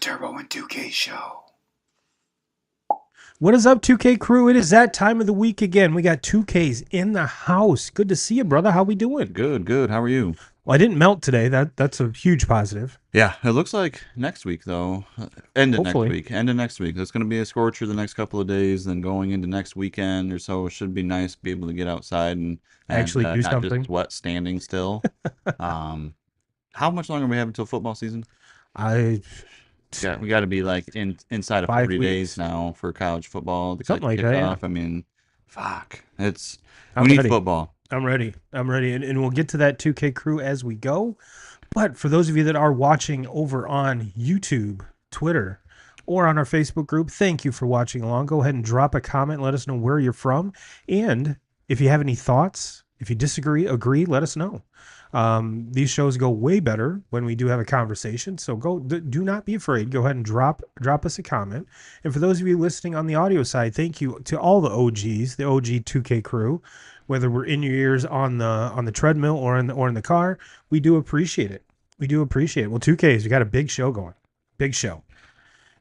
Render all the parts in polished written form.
Turbo and 2K show. What is up, 2K crew? It is that time of the week again. We got 2Ks in the house. Good to see you, brother. How we doing? Good. How are you? Well, I didn't melt today. That's a huge positive. Yeah, it looks like next week though. End of next Hopefully. week. End of next week. It's going to be a scorcher the next couple of days. Then going into next weekend or so, it should be nice to be able to get outside and Actually do not something. just sweat standing still. How much longer do we have until football season? I Yeah, we got to be like inside of 5 40 weeks. days now for college football to Something like kick that, yeah. off. I mean, fuck. We I'm need ready. football. I'm ready. And we'll get to that 2K crew as we go. But for those of you that are watching over on YouTube, Twitter, or on our Facebook group, thank you for watching along. Go ahead and drop a comment. Let us know where you're from. And if you have any thoughts, if you disagree, agree, let us know. These shows go way better when we do have a conversation. So do not be afraid. Go ahead and drop us a comment. And for those of you listening on the audio side, thank you to all the OGs, the OG 2K crew, whether we're in your ears on the treadmill or in the car. We do appreciate it. We do appreciate it. Well, 2Ks, we got a big show going. Big show.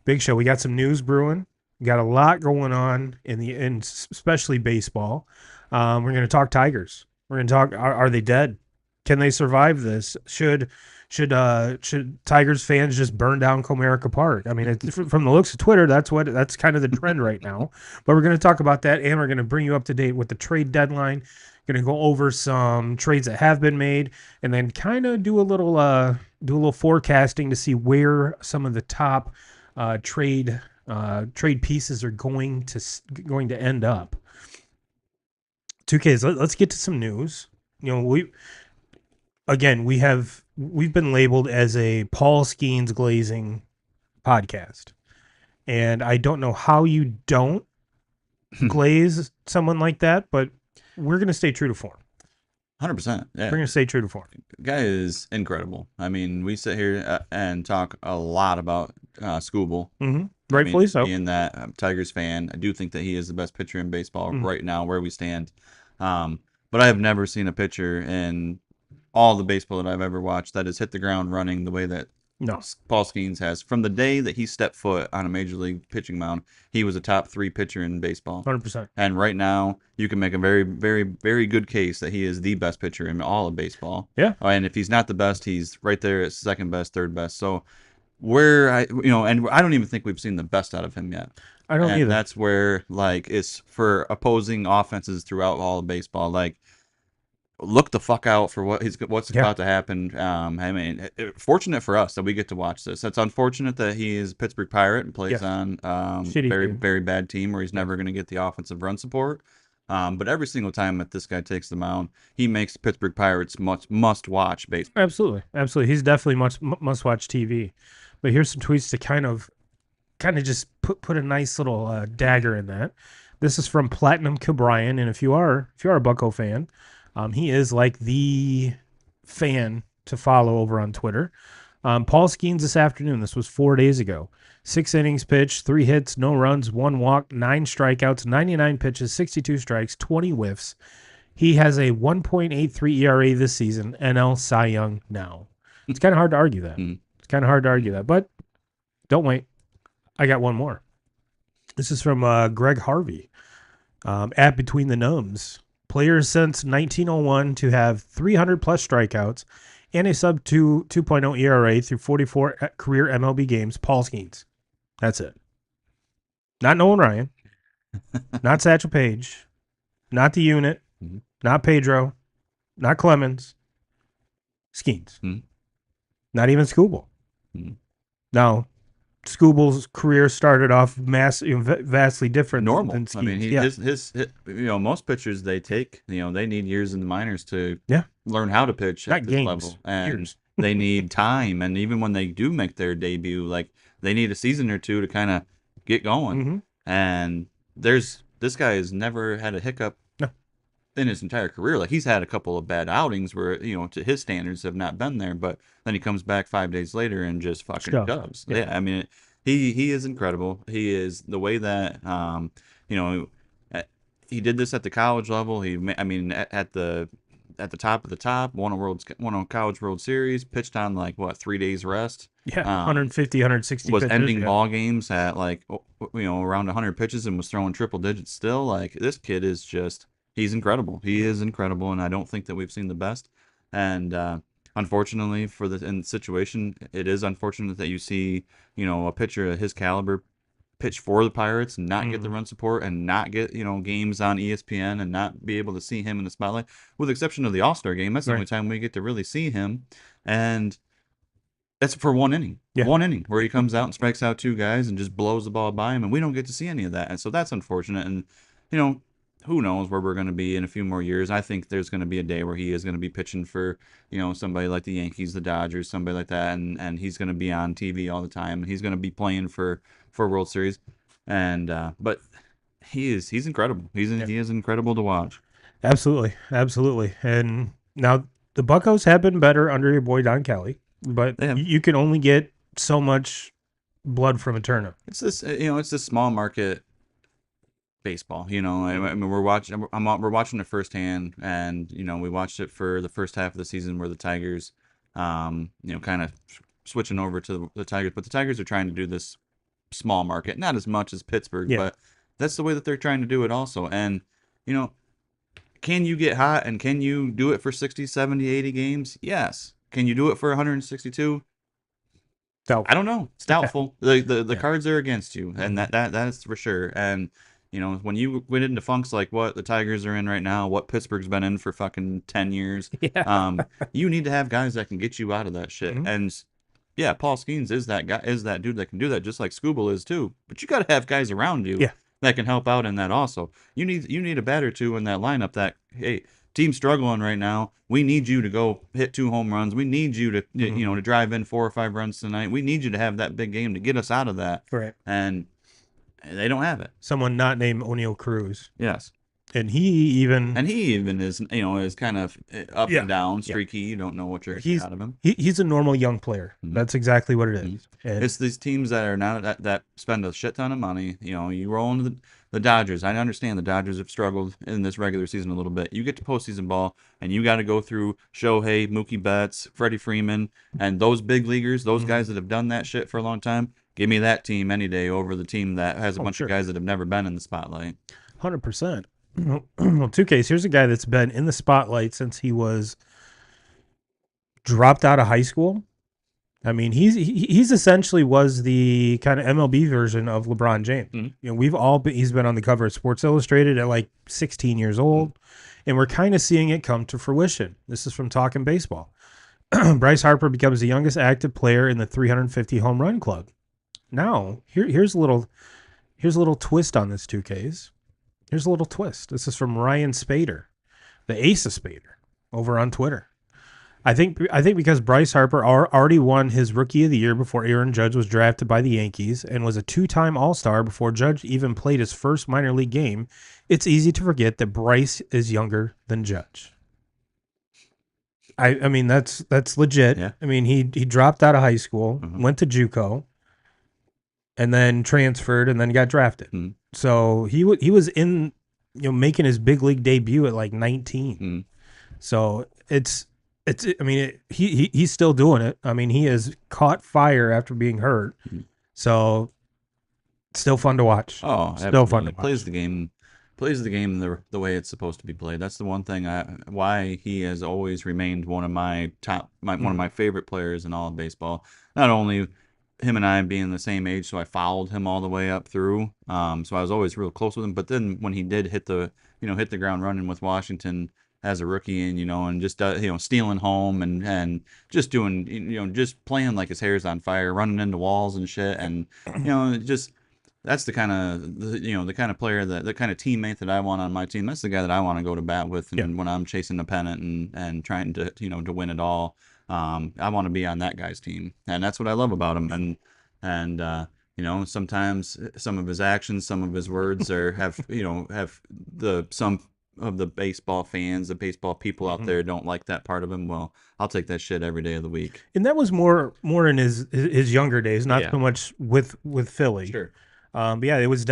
We got some news brewing. We got a lot going on in especially baseball. We're going to talk Tigers. We're going to talk, are they dead? Can they survive this? Should Tigers fans just burn down Comerica Park? I mean, from the looks of Twitter, that's kind of the trend right now. But we're going to talk about that, and we're going to bring you up to date with the trade deadline. Going to go over some trades that have been made, and then kind of do a little forecasting to see where some of the top trade pieces are going to end up. 2Ks, let's get to some news. You know, we've been labeled as a Paul Skeens glazing podcast, and I don't know how you don't glaze someone like that, but we're going to stay true to form. 100%. Yeah. We're going to stay true to form. Guy is incredible. I mean, we sit here and talk a lot about Scooble. Mm-hmm. Rightfully so. Being that Tigers fan, I do think that he is the best pitcher in baseball right now where we stand. But I have never seen a pitcher in all the baseball that I've ever watched that has hit the ground running the way that Paul Skeens has. From the day that he stepped foot on a major league pitching mound, he was a top 3 pitcher in baseball. 100%. And right now, you can make a very, very, very good case that he is the best pitcher in all of baseball. Yeah. And if he's not the best, he's right there at second best, third best. So and I don't even think we've seen the best out of him yet. I don't either. That's where, like, it's for opposing offenses throughout all of baseball. Like, look the fuck out for what's about to happen. I mean, fortunate for us that we get to watch this. It's unfortunate that he is a Pittsburgh Pirate and plays on very, very bad team where he's never going to get the offensive run support. But every single time that this guy takes the mound, he makes Pittsburgh Pirates must-watch baseball. Absolutely. He's definitely must-watch TV. But here's some tweets to kind of just put a nice little dagger in that. This is from Platinum Cabrian, and if you are a Bucco fan, he is like the fan to follow over on Twitter. Paul Skeens this afternoon. This was 4 days ago. 6 innings pitched, 3 hits, no runs, 1 walk, 9 strikeouts, 99 pitches, 62 strikes, 20 whiffs. He has a 1.83 ERA this season, NL Cy Young now. It's kind of hard to argue that. But don't wait. I got one more. This is from Greg Harvey at Between the Numbs. Players since 1901 to have 300-plus strikeouts and a sub 2.0 ERA through 44 career MLB games, Paul Skeens. That's it. Not Nolan Ryan. Not Satchel Paige. Not the unit. Not Pedro. Not Clemens. Skeens. Not even Scooble. Now, Scooble's career started off vastly different than Skeens. I mean, his most pitchers, they need years in the minors to learn how to pitch at this level, and they need time. And even when they do make their debut, like, they need a season or two to kind of get going. And this guy has never had a hiccup in his entire career. Like, he's had a couple of bad outings where, to his standards have not been there, but then he comes back 5 days later and just fucking shoves. Yeah, I mean, he is incredible. He is the way that, he did this at the college level. At the at the top of the top, won a College World Series, pitched on like what 3 days rest. Yeah, 150, 160 Was pitches. ending ball games at like around 100 pitches and was throwing triple digits still. Like this kid is just he's incredible. He is incredible, and I don't think that we've seen the best. And unfortunately for the in the situation, it is unfortunate that you see a pitcher of his caliber pitch for the Pirates and not get the run support and not get games on ESPN and not be able to see him in the spotlight. With the exception of the All-Star game, that's the only time we get to really see him, and that's for one inning. Yeah. One inning where he comes out and strikes out two guys and just blows the ball by him, and we don't get to see any of that. And so that's unfortunate. And who knows where we're going to be in a few more years. I think there's going to be a day where he is going to be pitching for somebody like the Yankees, the Dodgers, somebody like that, and he's going to be on TV all the time. He's going to be playing for World Series, and but he's incredible. He is incredible to watch. Absolutely. And now the Buccos have been better under your boy Don Kelly, but you can only get so much blood from a turnip. It's this small market baseball. I mean, we're watching it firsthand, and we watched it for the first half of the season where the Tigers, kind of switching over to the Tigers, but the Tigers are trying to do this small market, not as much as Pittsburgh, but that's the way that they're trying to do it also. And can you get hot and can you do it for 60, 70, 80 games? Yes. Can you do it for 162? Doubtful. I don't know. It's doubtful. The cards are against you, and that's for sure. And when you went into funks like what the Tigers are in right now, what Pittsburgh's been in for fucking 10 years, you need to have guys that can get you out of that shit. And yeah, Paul Skeens is that guy, is that dude that can do that, just like Scooble is too. But you got to have guys around you that can help out in that also. You need a bat or two in that lineup that, hey, team's struggling right now. We need you to go hit 2 home runs. We need you to to drive in 4 or 5 runs tonight. We need you to have that big game to get us out of that. Right. And they don't have it. Someone not named O'Neal Cruz. Yes. And he even is is kind of up and down, streaky. You don't know what you're getting out of him. He's a normal young player. That's exactly what it is. And it's these teams that are not that spend a shit ton of money. You roll into the Dodgers. I understand the Dodgers have struggled in this regular season a little bit. You get to postseason ball, and you got to go through Shohei, Mookie Betts, Freddie Freeman, and those big leaguers, those guys that have done that shit for a long time. Give me that team any day over the team that has a bunch of guys that have never been in the spotlight. 100%. Well, 2Ks, here's a guy that's been in the spotlight since he was dropped out of high school. I mean, he's essentially was the kind of MLB version of LeBron James. He's been on the cover of Sports Illustrated at like 16 years old, and we're kind of seeing it come to fruition. This is from Talking Baseball. Bryce Harper becomes the youngest active player in the 350 home run club. Now, here's a little twist on this 2Ks. Here's a little twist. This is from Ryan Spader, the ace of Spader, over on Twitter. I think because Bryce Harper already won his Rookie of the Year before Aaron Judge was drafted by the Yankees and was a 2-time All-Star before Judge even played his first minor league game, it's easy to forget that Bryce is younger than Judge. I mean, that's legit. Yeah. I mean, he dropped out of high school, went to JUCO, and then transferred, and then got drafted. So he was in, making his big league debut at like 19. So he's still doing it. I mean, he has caught fire after being hurt. So still fun to watch. Oh, still absolutely. Fun to watch. Plays the game the way it's supposed to be played. That's the one thing why he has always remained one of my one of my favorite players in all of baseball. Not only him and I being the same age, so I followed him all the way up through. So I was always real close with him. But then when he did hit the ground running with Washington as a rookie, and just stealing home and just doing just playing like his hair's on fire, running into walls and shit, and just that's the kind of the kind of player the kind of teammate that I want on my team. That's the guy that I want to go to bat with, and when I'm chasing the pennant and trying to to win it all. I want to be on that guy's team, and that's what I love about him. And sometimes some of his actions, some of his words have some of the baseball fans, the baseball people out there don't like that part of him. Well, I'll take that shit every day of the week. And that was more in his younger days, not so much with Philly. Sure. But yeah, it was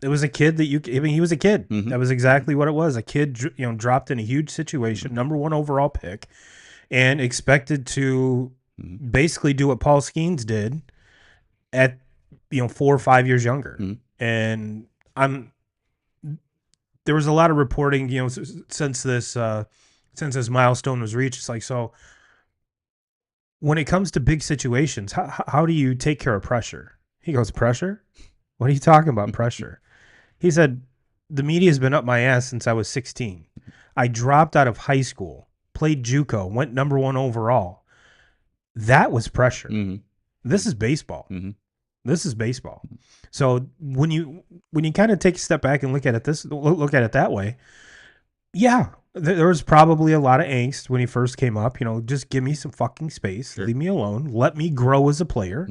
It was a kid that I mean, he was a kid. Mm-hmm. That was exactly what it was. A kid, dropped in a huge situation, number one overall pick, and expected to basically do what Paul Skeens did at 4 or 5 years younger. And I'm there was a lot of reporting, since this milestone was reached. It's like, so when it comes to big situations, how do you take care of pressure? He goes, pressure? What are you talking about, pressure? He said, the media's been up my ass since I was 16. I dropped out of high school, played JUCO, went number one overall. That was pressure. This is baseball. This is baseball. So when you kind of take a step back and look at it that way, yeah, there was probably a lot of angst when he first came up. Just give me some fucking space, leave me alone, let me grow as a player.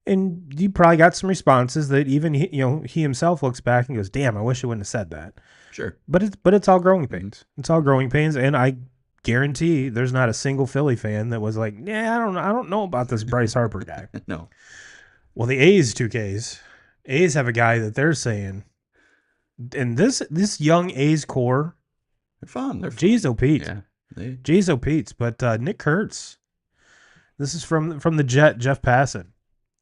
And he probably got some responses that even he himself looks back and goes, "Damn, I wish I wouldn't have said that." Sure. But it's all growing pains. It's all growing pains, and I guarantee there's not a single Philly fan that was like, "Yeah, I don't know about this Bryce Harper guy." No. Well, the A's 2Ks, A's have a guy that they're saying, and this young A's core, they're fun. They're Jeez, oh Pete, yeah, Jeez, oh Pete. But Nick Kurtz, this is from the Jet, Jeff Passan.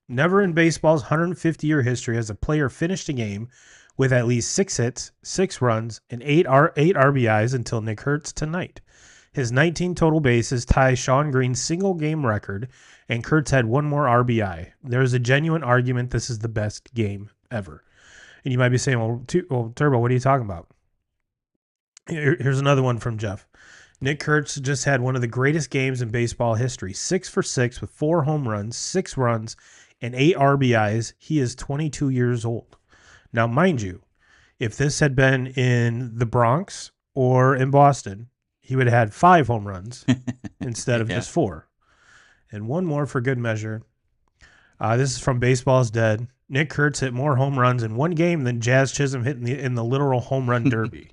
Never in baseball's 150-year history has a player finished a game with at least 6 hits, 6 runs, and 8 RBIs until Nick Kurtz tonight. His 19 total bases tie Shawn Green's single-game record, and Kurtz had 1 more RBI. There is a genuine argument this is the best game ever. And you might be saying, well, Turbo, what are you talking about? Here's another one from Jeff. Nick Kurtz just had one of the greatest games in baseball history. 6 for 6 with 4 home runs, 6 runs, and 8 RBIs. He is 22 years old. Now, mind you, if this had been in the Bronx or in Boston, he would have had 5 home runs instead of just 4. And one more for good measure. This is from Baseball's Dead. Nick Kurtz hit more home runs in one game than Jazz Chisholm hit in the literal home run derby.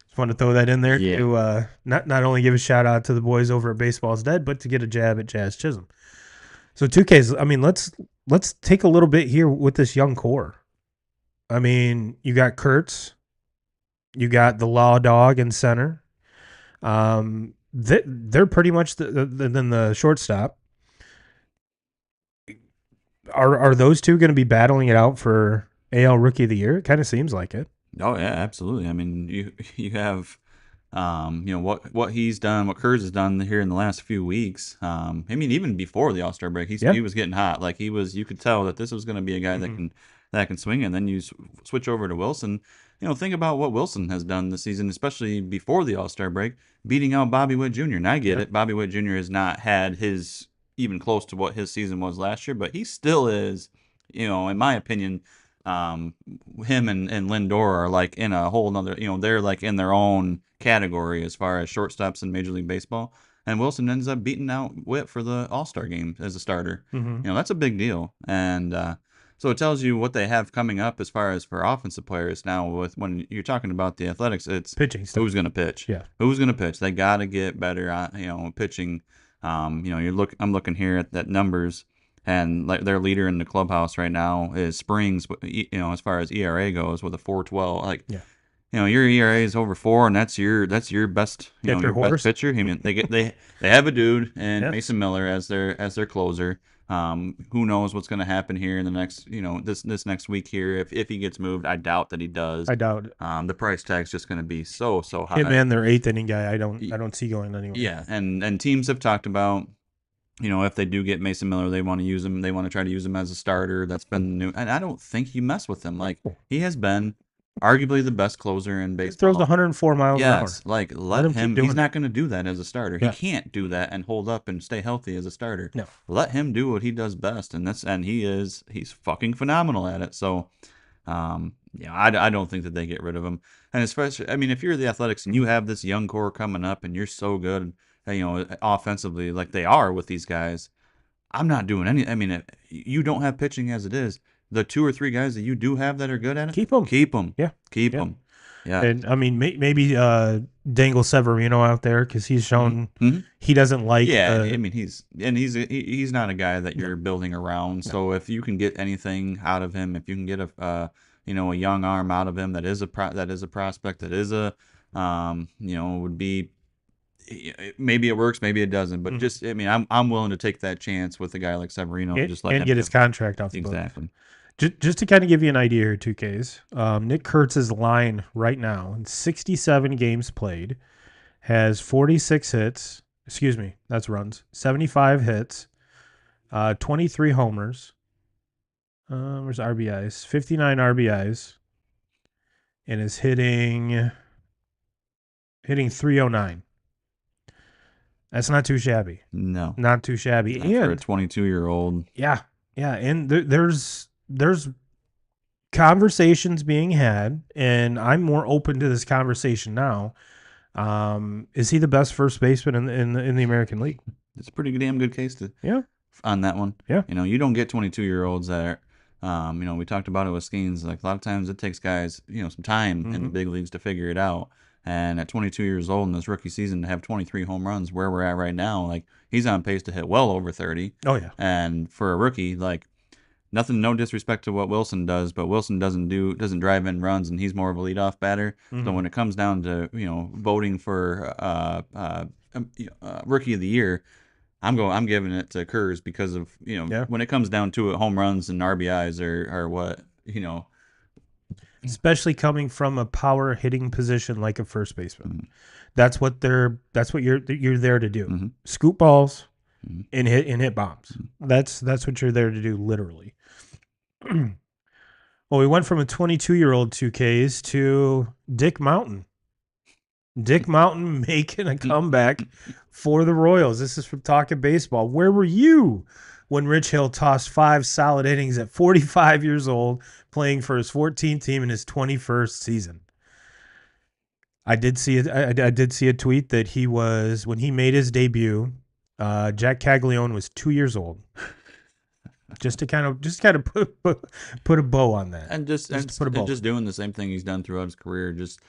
Just want to throw that in there to not only give a shout out to the boys over at Baseball's Dead, but to get a jab at Jazz Chisholm. So 2Ks, I mean, let's take a little bit here with this young core. I mean, you got Kurtz, you got the Law Dog in center. They're pretty much the shortstop. Are those two going to be battling it out for AL Rookie of the Year? It kind of seems like it. Oh yeah, absolutely. I mean, you have, what he's done, what Kurz has done here in the last few weeks. I mean, even before the All-Star break, he was getting hot. Like you could tell that this was going to be a guy that can swing. And then you switch over to Wilson. Think about what Wilson has done this season, especially before the All-Star break, beating out Bobby Witt Jr. And I get it. Bobby Witt Jr. has not had his even close to what his season was last year, but he still is, in my opinion, him and Lindor are like in a whole nother, they're like in their own category as far as shortstops in Major League Baseball. And Wilson ends up beating out Witt for the All-Star game as a starter. That's a big deal. And so it tells you what they have coming up as far as for offensive players. Now, when you're talking about the Athletics, it's pitching stuff. Who's going to pitch? Yeah, who's going to pitch? They got to get better at pitching. I'm looking here at that numbers. And like their leader in the clubhouse right now is Springs, as far as ERA goes, with a 4.12. Like, your ERA is over 4, and that's your best, your best pitcher. I mean, they have a dude and Mason Miller as their closer. Who knows what's going to happen here in the next, this next week here. If he gets moved, I doubt that he does. I doubt it. The price tag's just going to be so high. Him and their 8th inning guy, I don't see going anywhere. Yeah, and teams have talked about, if they do get Mason Miller, they want to use him. They want to try to use him as a starter. That's been new, and I don't think you mess with him. Like, he has been arguably the best closer in baseball. He throws 104 miles an hour. Yes, like let him. He's not going to do that as a starter. He can't do that and hold up and stay healthy as a starter. No, let him do what he does best, and he's fucking phenomenal at it. So, I don't think that they get rid of him. And especially, I mean, if you're the Athletics and you have this young core coming up and you're so good, offensively like they are with these guys, I'm not doing any. I mean, you don't have pitching as it is. The 2 or 3 guys that you do have that are good at it, keep them. Keep them. Yeah, keep them. Yeah. And I mean, maybe Dangle Severino out there because he's shown he doesn't like. Yeah, I mean he's not a guy that you're building around. No. So if you can get anything out of him, if you can get a young arm out of him that is a prospect, that is a would be, maybe it works, maybe it doesn't. But just, I mean, I'm willing to take that chance with a guy like Severino, and just let and him get his contract off the books. Exactly. Just to kind of give you an idea here, 2Ks. Nick Kurtz's line right now in 67 games played has 46 hits. Excuse me, that's runs. 75 hits, 23 homers. Where's RBIs? 59 RBIs, and is hitting 309. That's not too shabby. No, not too shabby. Not for a 22-year-old. Yeah, and there's conversations being had, and I'm more open to this conversation now. Is he the best first baseman in the American League? It's a pretty damn good case on that one. Yeah. You don't get 22-year-olds that are, we talked about it with Skeens. Like, a lot of times it takes guys, some time in the big leagues to figure it out. And at 22 years old in this rookie season to have 23 home runs, where we're at right now, like, he's on pace to hit well over 30. Oh yeah. And for a rookie, like, no disrespect to what Wilson does, but Wilson doesn't drive in runs, and he's more of a leadoff batter. So when it comes down to voting for rookie of the year, I'm giving it to Kurz because of when it comes down to it, home runs and RBIs are what especially coming from a power hitting position like a first baseman. That's what you're there to do. Scoop balls and hit bombs. That's what you're there to do, literally. Well, we went from a 22-year-old 2Ks to Dick Mountain. Dick Mountain making a comeback for the Royals. This is from Talking Baseball. Where were you when Rich Hill tossed 5 solid innings at 45 years old, playing for his 14th team in his 21st season? I did see it. I did see a tweet that he was, when he made his debut, Jack Caglione was 2 years old. Just to kind of put a bow on that, and just doing the same thing he's done throughout his career, just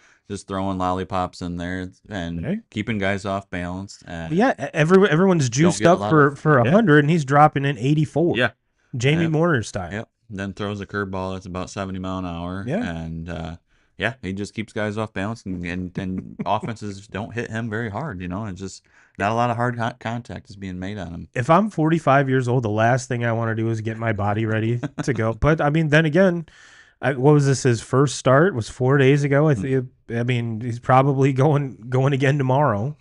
throwing lollipops in there and keeping guys off balance. And everyone's juiced up for 100, and he's dropping in 84. Yeah, Jamie Moore style. Yep. Then throws a curveball that's about 70 mile an hour. Yeah, and he just keeps guys off balance, and offenses don't hit him very hard. It's just not a lot of hard contact is being made on him. If I'm 45 years old, the last thing I want to do is get my body ready to go. But I mean, then again, what was this? His first start was 4 days ago. I mean, he's probably going again tomorrow.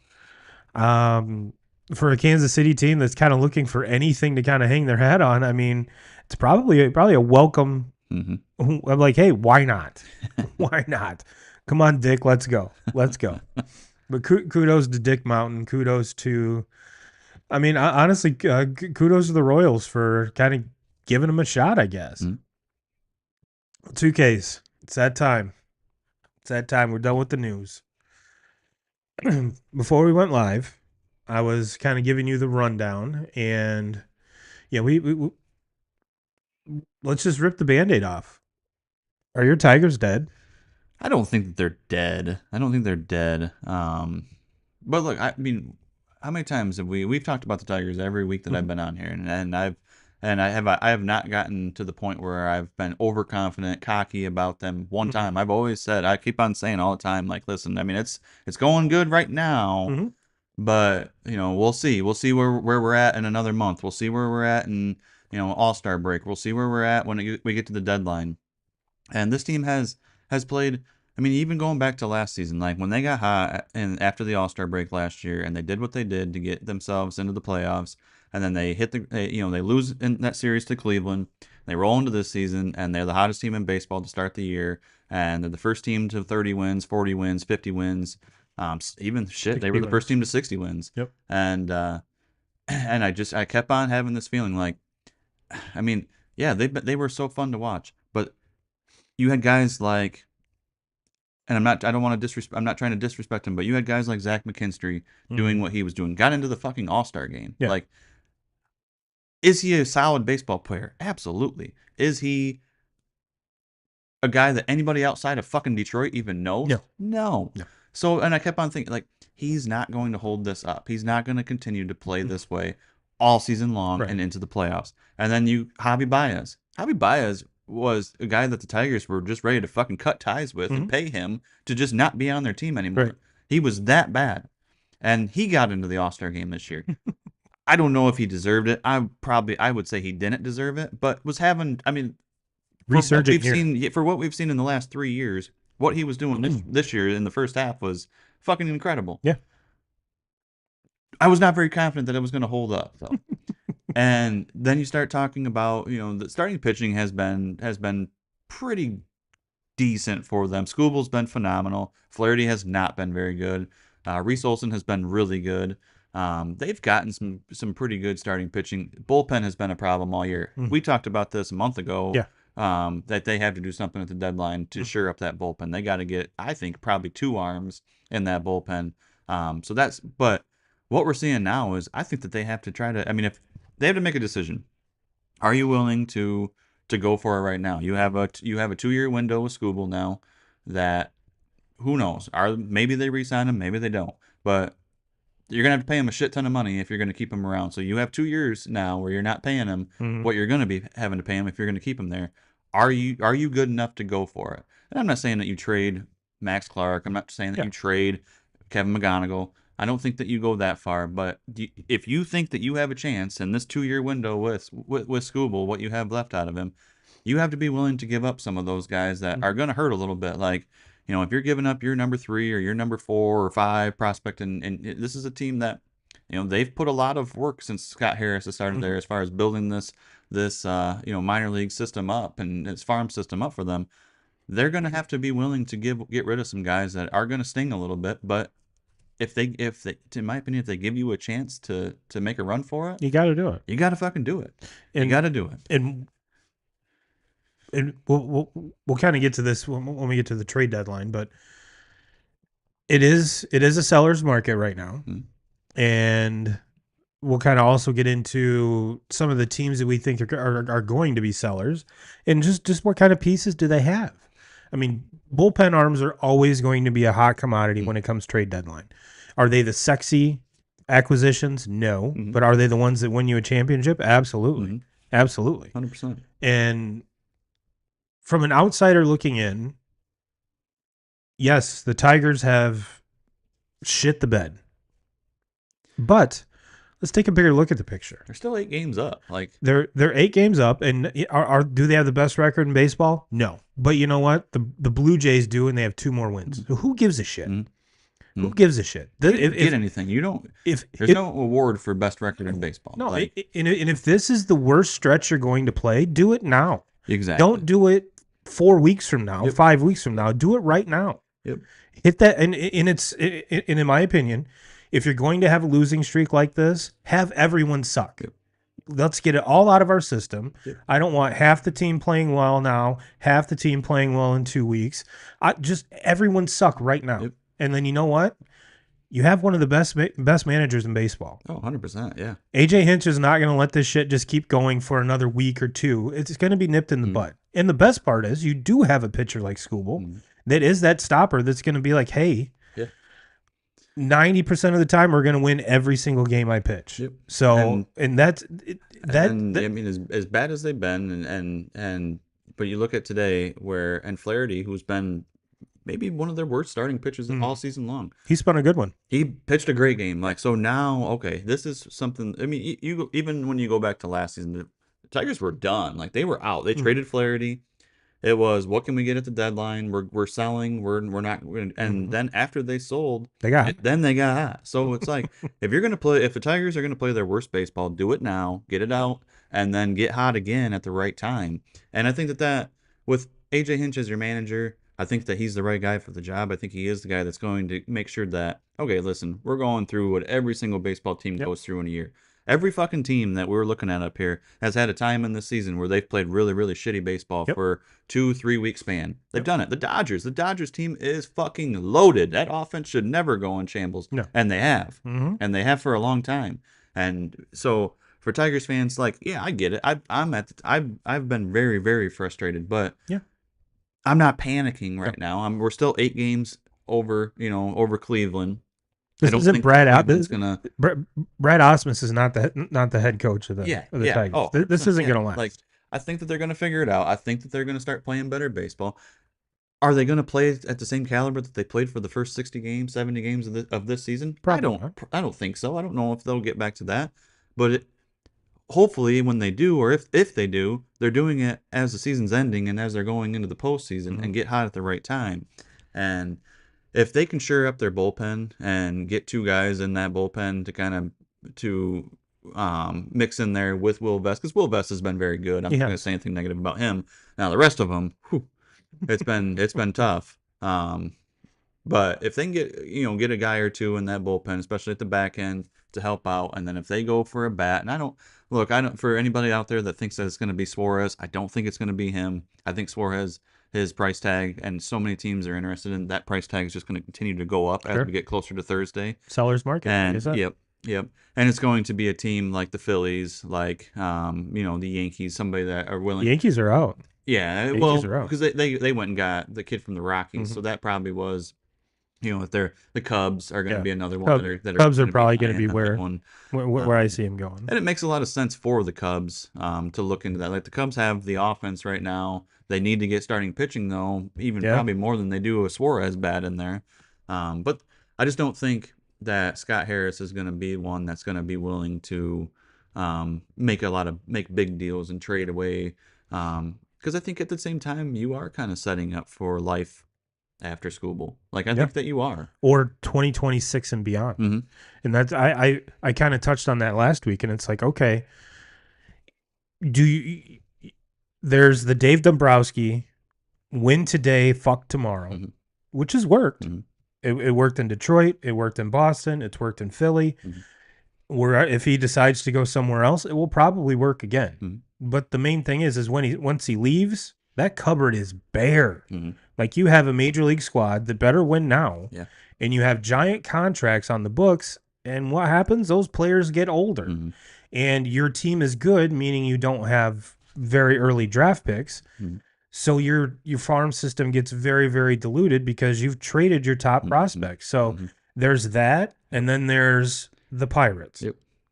For a Kansas City team that's kind of looking for anything to kind of hang their hat on, I mean, it's probably a welcome. I'm like, hey, why not? Why not? Come on, Dick, let's go. But kudos to Dick Mountain. Kudos to, I mean, honestly, kudos to the Royals for kind of giving him a shot, I guess. 2Ks. It's that time. We're done with the news. Before we went live, I was kind of giving you the rundown, and we let's just rip the Band-Aid off. Are your Tigers dead? I don't think that they're dead. But look, I mean, how many times have we've talked about the Tigers every week that I've been on here, and I have not gotten to the point where I've been overconfident, cocky about them one time. I've always said, I keep on saying all the time, like, listen, I mean, it's going good right now, but we'll see where we're at in another month. We'll see where we're at in All-Star break. We'll see where we're at when we get to the deadline. And this team has played. I mean, even going back to last season, like when they got hot and after the All-Star break last year, and they did what they did to get themselves into the playoffs, and then they they lose in that series to Cleveland. They roll into this season, and they're the hottest team in baseball to start the year, and they're the first team to 30 wins, 40 wins, 50 wins. Even they were the first team to 60 wins. Yep. And I kept on having this feeling like, I mean, yeah, they were so fun to watch, but you had guys like, and I'm not trying to disrespect him, but you had guys like Zach McKinstry doing what he was doing, got into the fucking All-Star game. Yeah. Like, is he a solid baseball player? Absolutely. Is he a guy that anybody outside of fucking Detroit even knows? No. No. No. So, and I kept on thinking, like, he's not going to hold this up. He's not going to continue to play this way all season long Right. and into the playoffs. And then Javi Baez. Javi Baez was a guy that the Tigers were just ready to fucking cut ties with and pay him to just not be on their team anymore. Right. He was that bad. And he got into the All-Star game this year. I don't know if he deserved it. I would say he didn't deserve it, but was having, I mean, for what we've seen in the last 3 years, what he was doing this year in the first half was fucking incredible. Yeah. I was not very confident that it was going to hold up, though. And then you start talking about, the starting pitching has been pretty decent for them. Skubal's been phenomenal. Flaherty has not been very good. Reese Olson has been really good. They've gotten some pretty good starting pitching. Bullpen has been a problem all year. We talked about this a month ago. Yeah. That they have to do something at the deadline to shore up that bullpen. They got to get, I think, probably 2 arms in that bullpen. But what we're seeing now is I think that they have to try to, I mean, if they have to make a decision, are you willing to go for it right now? You have a 2-year window with Skubal now that who knows? Maybe they re-sign him, maybe they don't. But you're gonna have to pay him a shit ton of money if you're gonna keep him around. So you have 2 years now where you're not paying him what you're gonna be having to pay him if you're gonna keep him there. Are you good enough to go for it? And I'm not saying that you trade Max Clark. I'm not saying that you trade Kevin McGonigal. I don't think that you go that far. But if you think that you have a chance in this 2-year window with Skubal, what you have left out of him, you have to be willing to give up some of those guys that are gonna hurt a little bit. Like, if you're giving up your number 3 or your number 4 or 5 prospect, and this is a team that, they've put a lot of work since Scott Harris has started there as far as building this minor league system up and its farm system up for them. They're going to have to be willing to get rid of some guys that are going to sting a little bit. But if they, in my opinion, if they give you a chance to make a run for it, you got to do it. You got to fucking do it. You got to do it. And we'll kind of get to this when we get to the trade deadline, but it is a seller's market right now, and we'll kind of also get into some of the teams that we think are going to be sellers, and just what kind of pieces do they have. I mean, bullpen arms are always going to be a hot commodity when it comes trade deadline. Are they the sexy acquisitions? No, but are they the ones that win you a championship? Absolutely, absolutely, 100%. And from an outsider looking in, yes, the Tigers have shit the bed. But let's take a bigger look at the picture. They're still 8 games up. Like they're 8 games up, and do they have the best record in baseball? No. But you know what? The Blue Jays do, and they have 2 more wins. So who gives a shit? Who gives a shit? Get anything. You don't. There's no award for best record in baseball. No. And if this is the worst stretch you're going to play, do it now. Exactly. Don't do it 4 weeks from now, 5 weeks from now. Do it right now. Yep. Hit that, and in my opinion, if you're going to have a losing streak like this, have everyone suck. Yep. Let's get it all out of our system. Yep. I don't want half the team playing well now, half the team playing well in 2 weeks. Just everyone suck right now. Yep. And then you know what? You have one of the best managers in baseball. Oh, 100%, yeah. AJ Hinch is not going to let this shit just keep going for another week or 2. It's going to be nipped in the butt. And the best part is you do have a pitcher like Skubal that is that stopper that's going to be like, hey, 90% of the time we're going to win every single game I pitch. Yep. So, I mean, as bad as they've been, but you look at today and Flaherty, who's been maybe one of their worst starting pitchers all season long. He spun a good one. He pitched a great game. So now, okay, this is something. I mean, you even when you go back to last season, the Tigers were done. They were out. They traded Flaherty. It was, what can we get at the deadline? We're selling. We're not. And then after they sold, they got hot. So it's like if the Tigers are gonna play their worst baseball, do it now, get it out, and then get hot again at the right time. And I think that with AJ Hinch as your manager, I think that he's the right guy for the job. I think he is the guy that's going to make sure that, okay, listen, we're going through what every single baseball team goes through in a year. Every fucking team that we're looking at up here has had a time in this season where they've played really, really shitty baseball for 2-3 week span. They've done it. The Dodgers team is fucking loaded. That offense should never go in shambles. No. And they have. And they have for a long time. And so for Tigers fans, I get it. I've been very, very frustrated, but I'm not panicking right now. We're still 8 games over, over Cleveland. I This don't isn't think that Brad out. Cleveland's gonna. Brad Osmus is not the head coach of the Yeah, of the yeah. Tigers. Oh, This 100%. isn't Yeah. going to Like, last. I think that they're gonna figure it out. I think that they're gonna start playing better baseball. Are they gonna play at the same caliber that they played for the first 60 games, 70 games of this season? I Probably don't. not. I don't think so. I don't know if they'll get back to that, but hopefully when they do, or if they do, they're doing it as the season's ending and as they're going into the postseason and get hot at the right time. And if they can shore up their bullpen and get 2 guys in that bullpen to kind of to mix in there with Will Vest, because Will Vest has been very good. I'm not going to say anything negative about him. Now the rest of them, it's been tough. But if they can get a guy or two in that bullpen, especially at the back end, to help out, and then if they go for a bat, and I don't for anybody out there that thinks that it's going to be Suarez, I don't think it's going to be him. I think Suarez, his price tag, and so many teams are interested in that price tag is just going to continue to go up as we get closer to Thursday. Seller's market, And yep, and it's going to be a team like the Phillies, like the Yankees, somebody that are willing. The Yankees are out. Yeah, well, because they went and got the kid from the Rockies, so that probably was. If the Cubs are going to be another one that are Cubs are gonna probably be going to be where I see him going. And it makes a lot of sense for the Cubs to look into that. Like the Cubs have the offense right now. They need to get starting pitching though, even probably more than they do a Suarez bat in there. But I just don't think that Scott Harris is going to be one that's going to be willing to make big deals and trade away. Because I think at the same time you are kind of setting up for life after school bowl. Like I think that you are. Or 2026 and beyond. Mm-hmm. And that's I kind of touched on that last week, and it's like, okay, there's the Dave Dombrowski win today, fuck tomorrow, which has worked. It worked in Detroit, it worked in Boston, it's worked in Philly. Where if he decides to go somewhere else, it will probably work again. But the main thing is once he leaves, that cupboard is bare. Like you have a major league squad that better win now, and you have giant contracts on the books. And what happens? Those players get older, and your team is good, meaning you don't have very early draft picks. So your farm system gets very, very diluted because you've traded your top prospects. So there's that, and then there's the Pirates.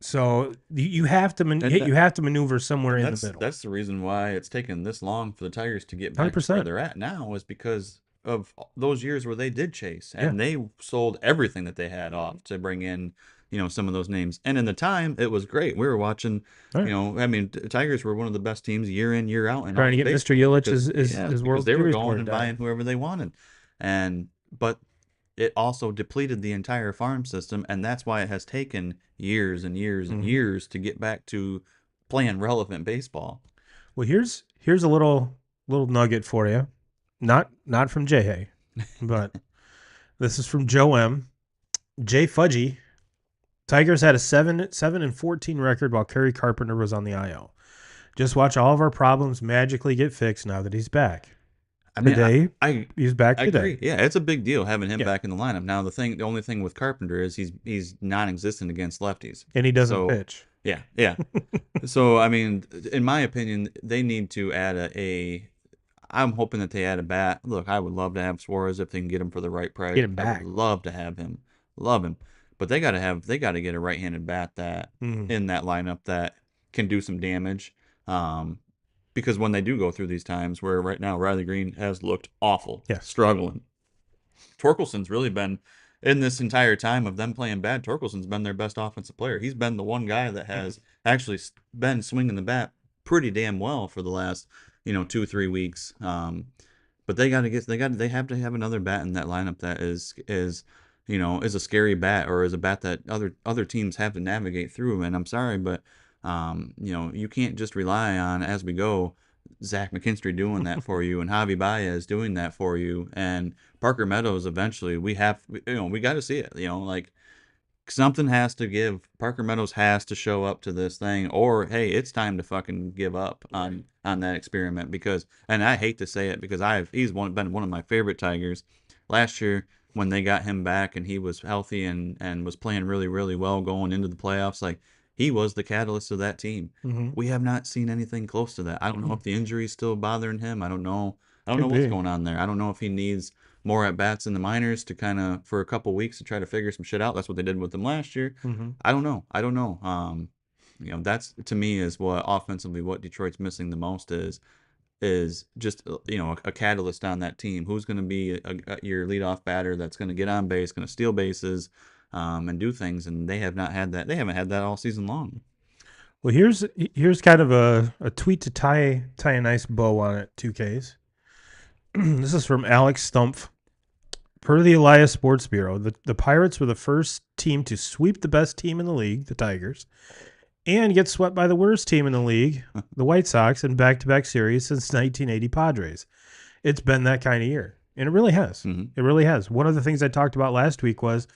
So you have to maneuver somewhere in the middle. That's the reason why it's taken this long for the Tigers to get back to where they're at now, is because of those years where they did chase and they sold everything that they had off to bring in some of those names. And in the time, it was great. We were watching, Tigers were one of the best teams year in, year out. And trying to get Mr. Yelich as World Series, they were going and buying whoever they wanted. But it also depleted the entire farm system, and that's why it has taken years and years and years to get back to playing relevant baseball. Well, here's a little nugget for you. Not from Jay Hay, but this is from Joe M. Jay Fudgy. Tigers had a 7-14 record while Kerry Carpenter was on the IL. Just watch all of our problems magically get fixed now that he's back. He's back today. Agree. Yeah, it's a big deal having him back in the lineup. Now the only thing with Carpenter is he's non-existent against lefties, and he doesn't pitch. Yeah. So in my opinion, they need to add I'm hoping that they add a bat. Look, I would love to have Suarez if they can get him for the right price. Get him back. I would love to have him. Love him. But they got to get a right-handed bat that in that lineup that can do some damage. Because when they do go through these times where right now Riley Green has looked awful, struggling. Torkelson's really been, in this entire time of them playing bad, Torkelson's been their best offensive player. He's been the one guy that has actually been swinging the bat pretty damn well for the last 2-3 weeks. But they have to have another bat in that lineup that is a scary bat, or is a bat that other teams have to navigate through. And I'm sorry, but you can't just rely on, as we go, Zach McKinstry doing that for you and Javi Baez doing that for you, and Parker Meadows. Eventually, we got to see it. Like something has to give. Parker Meadows has to show up to this thing, or hey, it's time to fucking give up on that experiment. Because, and I hate to say it, because he's been one of my favorite Tigers. Last year, when they got him back and he was healthy and was playing really, really well going into the playoffs, like, he was the catalyst of that team. We have not seen anything close to that. I don't know if the injury is still bothering him. I don't know. I don't know what's going on there. I don't know if he needs more at bats in the minors to kind of for a couple weeks to try to figure some shit out. That's what they did with him last year. Mm-hmm. I don't know. That's to me is what offensively what Detroit's missing the most is just a catalyst on that team. Who's going to be your leadoff batter that's going to get on base, going to steal bases, and do things. And they have not had that. They haven't had that all season long. Well, here's kind of a tweet to tie a nice bow on it. 2Ks. This is from Alex Stumpf. Per the Elias Sports Bureau, the Pirates were the first team to sweep the best team in the league, the Tigers, and get swept by the worst team in the league, the White Sox, in back-to-back series since 1980 Padres. It's been that kind of year, and it really has. Mm-hmm. It really has. One of the things I talked about last week was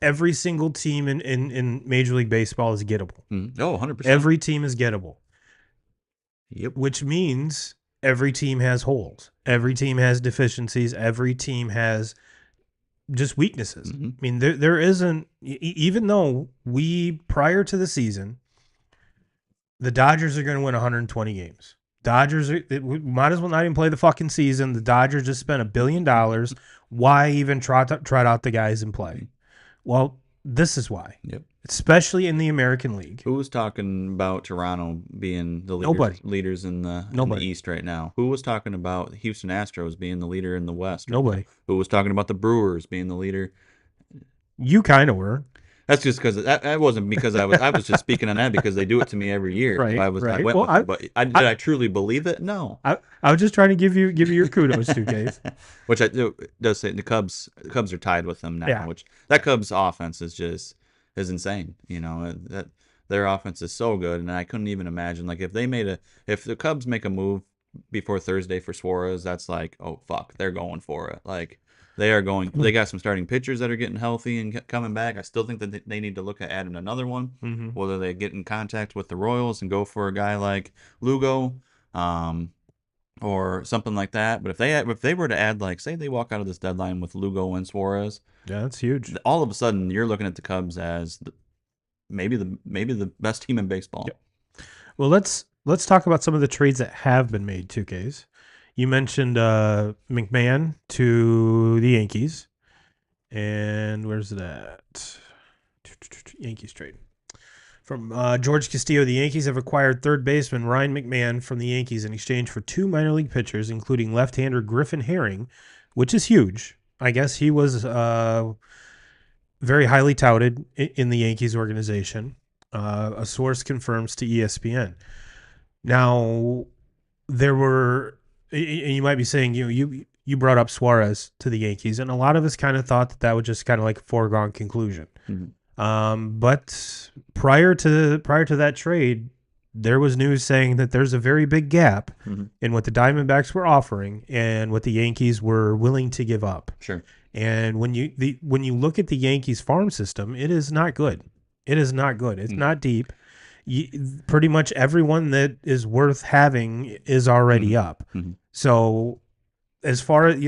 every single team in Major League Baseball is gettable. Mm-hmm. Oh, 100%. Every team is gettable. Yep. Which means every team has holes. Every team has deficiencies. Every team has just weaknesses. Mm-hmm. I mean, there isn't, even though prior to the season, the Dodgers are going to win 120 games. Might as well not even play the fucking season. The Dodgers just spent $1 billion. Why even trot out the guys and play? Well, this is why. Yep. Especially in the American League. Who was talking about Toronto being the leaders in the East right now? Who was talking about Houston Astros being the leader in the West? Nobody. Who was talking about the Brewers being the leader? You kind of were. That's just because that wasn't because I was just speaking on that because they do it to me every year. Right. So I went with it, but did I truly believe it? No. I was just trying to give you your kudos, 2Ks. Which does say the Cubs are tied with them now. Yeah. Which that Cubs offense is insane. That their offense is so good, and I couldn't even imagine if the Cubs make a move before Thursday for Suarez, that's like, oh fuck, they're going for it. They are going. They got some starting pitchers that are getting healthy and coming back. I still think that they need to look at adding another one. Mm-hmm. Whether they get in contact with the Royals and go for a guy like Lugo, or something like that. But if they were to add, say they walk out of this deadline with Lugo and Suarez, yeah, that's huge. All of a sudden, you're looking at the Cubs as maybe the best team in baseball. Yep. Well, let's talk about some of the trades that have been made. 2Ks. You mentioned McMahon to the Yankees. And where's that? Yankees trade. From George Castillo, the Yankees have acquired third baseman Ryan McMahon from the Yankees in exchange for 2 minor league pitchers, including left-hander Griffin Herring, which is huge. I guess he was very highly touted in the Yankees organization. A source confirms to ESPN. Now, there were... You might be saying, you brought up Suarez to the Yankees, and a lot of us kind of thought that was just kind of like a foregone conclusion. Mm-hmm. But prior to that trade, there was news saying that there's a very big gap in what the Diamondbacks were offering and what the Yankees were willing to give up. Sure. And when you look at the Yankees farm system, it is not good. It is not good. It's not deep. Pretty much everyone that is worth having is already up. Mm-hmm. So as far as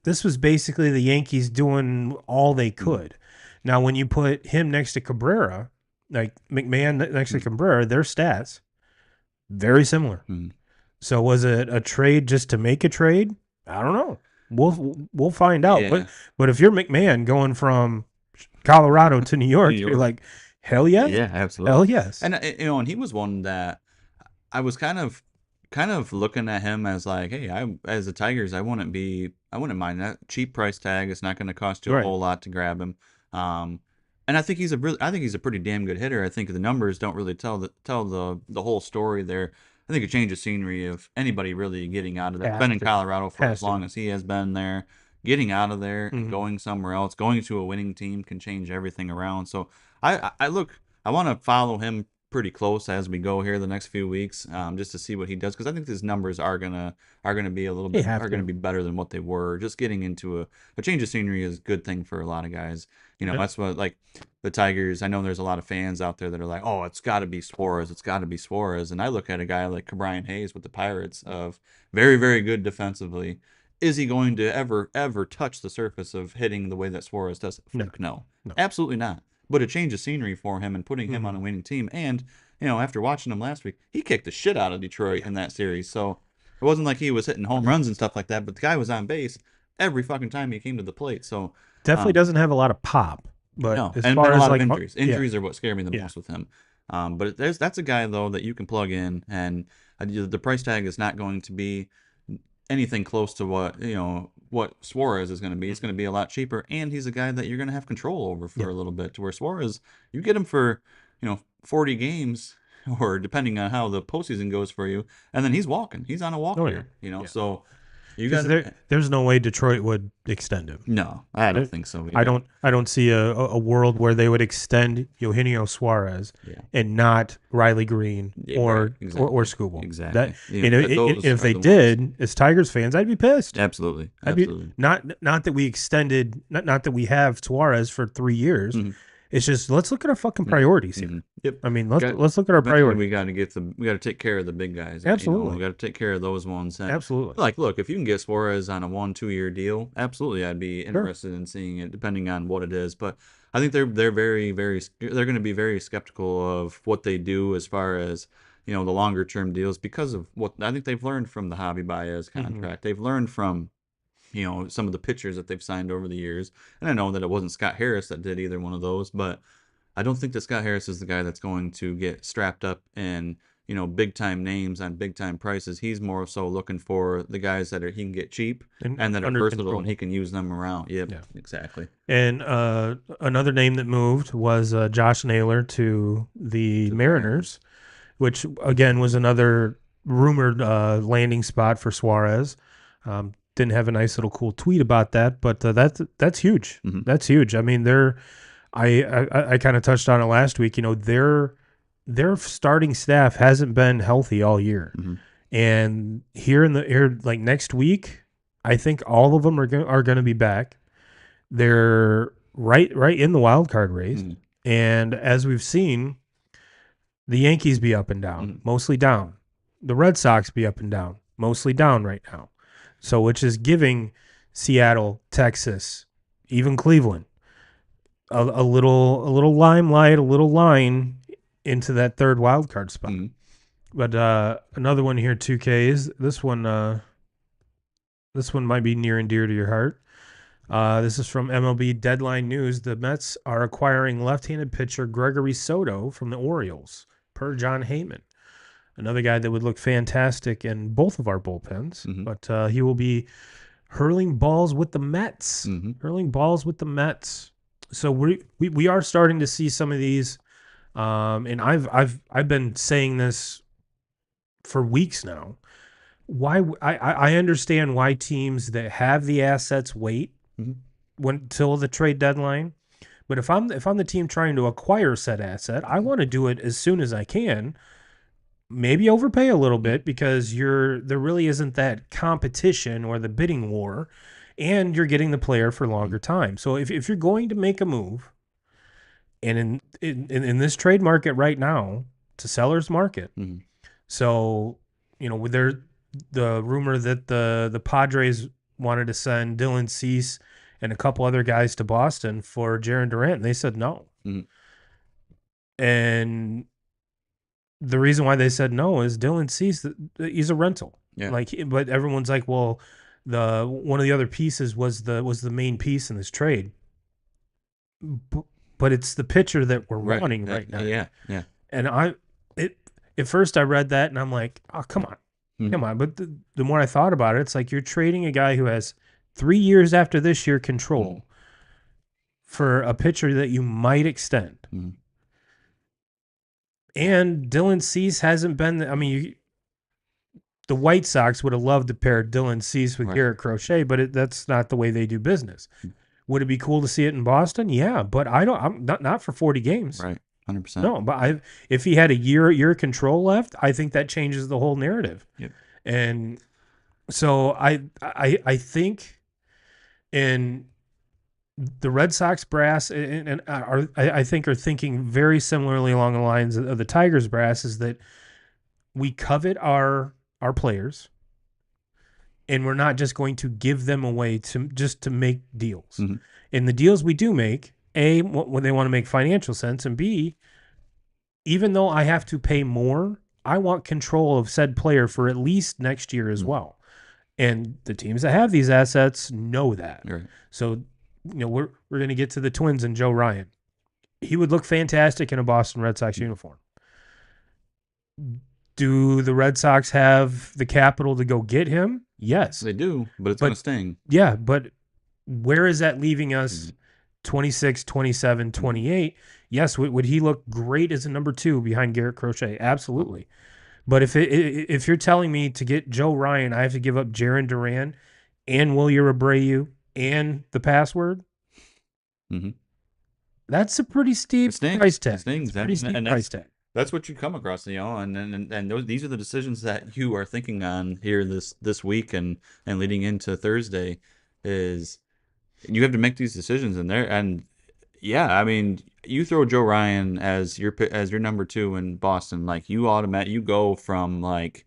this was basically the Yankees doing all they could. Now, when you put him next to Cabrera, like McMahon next to Cabrera, their stats very similar. So was it a trade just to make a trade? I don't know. We'll find out. Yeah. But if you're McMahon going from Colorado to New York, you're like, hell yeah. Yeah, absolutely. Hell yes. And and he was one that I was kind of looking at him as like, hey, as the Tigers, I wouldn't mind that cheap price tag. It's not going to cost you a whole lot to grab him. And I think he's a pretty damn good hitter. I think the numbers don't really tell the whole story there. I think a change of scenery of anybody really getting out of that. Been in Colorado for as long as he has been there. Getting out of there and going somewhere else, going to a winning team can change everything around. So I want to follow him pretty close as we go here the next few weeks, just to see what he does, because I think his numbers are gonna be a little bit gonna be better than what they were. Just getting into a change of scenery is a good thing for a lot of guys. That's what, like, the Tigers. I know there's a lot of fans out there that are like, oh, it's got to be Suarez. It's got to be Suarez. And I look at a guy like Brian Hayes with the Pirates, of very, very good defensively. Is he going to ever touch the surface of hitting the way that Suarez does? No, absolutely not. But a change of scenery for him and putting him on a winning team. And, after watching him last week, he kicked the shit out of Detroit in that series. So It wasn't like he was hitting home runs and stuff like that, but the guy was on base every fucking time he came to the plate. So definitely doesn't have a lot of pop. But no, as and far a as lot of like injuries. Injuries yeah, are what scare me the most with him. But that's a guy though that you can plug in, and the price tag is not going to be anything close to what Suarez is going to be. It's going to be a lot cheaper, and he's a guy that you're going to have control over for a little bit. To where Suarez, you get him for 40 games, or depending on how the postseason goes for you, and then he's walking. He's on a walk here. So you got because there's no way Detroit would extend him. No, I don't think so either. I don't see a world where they would extend Eugenio Suarez and not Riley Green or Skubal. Exactly. That, if they did, as Tigers fans, I'd be pissed. Absolutely. Not that we extended, not that we have Suarez for 3 years. Mm-hmm. It's just let's look at our fucking priorities here. Mm-hmm. Yep. I mean, let's look at our priorities. We got to take care of the big guys. Absolutely. We got to take care of those ones. And absolutely. Like, look, if you can get Suarez on a 1-2 year deal, absolutely, I'd be interested in seeing it, depending on what it is. But I think they're very they're going to be very skeptical of what they do as far as the longer term deals, because of what I think they've learned from the Javi Baez contract. Mm-hmm. They've learned from some of the pitchers that they've signed over the years. And I know that it wasn't Scott Harris that did either one of those, but I don't think that Scott Harris is the guy that's going to get strapped up in, big time names on big time prices. He's more so looking for the guys that he can get cheap and that are versatile and he can use them around. Yep, yeah, exactly. And another name that moved was Josh Naylor to the Mariners, which again was another rumored landing spot for Suarez. Didn't have a nice little cool tweet about that, but that's huge. Mm-hmm. That's huge. I mean, I kind of touched on it last week. Their starting staff hasn't been healthy all year, mm-hmm. and here like next week, I think all of them are going to be back. They're right in the wild card race, mm-hmm. and as we've seen, the Yankees be up and down, mm-hmm. mostly down. The Red Sox be up and down, mostly down right now. So, which is giving Seattle, Texas, even Cleveland a little limelight, a little line into that third wild card spot. Mm-hmm. But another one here, 2K, is this one. This one might be near and dear to your heart. This is from MLB Deadline News. The Mets are acquiring left-handed pitcher Gregory Soto from the Orioles, per John Heyman. Another guy that would look fantastic in both of our bullpens, mm-hmm. but he will be hurling balls with the Mets. Mm-hmm. Hurling balls with the Mets. So we are starting to see some of these, and I've been saying this for weeks now. Why I understand why teams that have the assets wait mm-hmm. Until the trade deadline, but if I'm the team trying to acquire said asset, I want to do it as soon as I can. Maybe overpay a little bit because there really isn't that competition or the bidding war, and you're getting the player for longer time. So if you're going to make a move, and in this trade market right now, it's a seller's market. Mm-hmm. So with the rumor that the Padres wanted to send Dylan Cease and a couple other guys to Boston for Jarren Durant, and they said no. Mm-hmm. And the reason why they said no is Dylan Cease, he's a rental. Yeah. But everyone's like, well, one of the other pieces was the main piece in this trade. But it's the pitcher that we're wanting right now. Yeah, yeah. And at first I read that and I'm like, oh, come on. Mm-hmm. Come on. But the more I thought about it, it's like you're trading a guy who has 3 years after this year control mm-hmm. for a pitcher that you might extend. Mm-hmm. And Dylan Cease hasn't been. The White Sox would have loved to pair Dylan Cease with Garrett Crochet, but that's not the way they do business. Would it be cool to see it in Boston? Yeah, but I'm not for 40 games. Right, 100%. No, but if he had a year control left, I think that changes the whole narrative. Yep. And so I think in the Red Sox brass I think are thinking very similarly along the lines of the Tigers brass, is that we covet our players and we're not just going to give them away to make deals. Mm-hmm. And the deals we do make, A, when they want to make financial sense, and B, even though I have to pay more, I want control of said player for at least next year as well. And the teams that have these assets know that. Right. So, we're going to get to the Twins and Joe Ryan. He would look fantastic in a Boston Red Sox uniform. Do the Red Sox have the capital to go get him? Yes. They do, but it's going to sting. Yeah, but where is that leaving us 26, 27, 28? Yes, would he look great as a number 2 behind Garrett Crochet? Absolutely. But if you're telling me to get Joe Ryan, I have to give up Jarren Duran and Wilyer Abreu and the password, that's a pretty steep price tag. It stings. Pretty steep price tag. That's what you come across, and these are the decisions that you are thinking on here this week and leading into Thursday. Is you have to make these decisions in there, and yeah, I mean, you throw Joe Ryan as your number 2 in Boston, like you go from like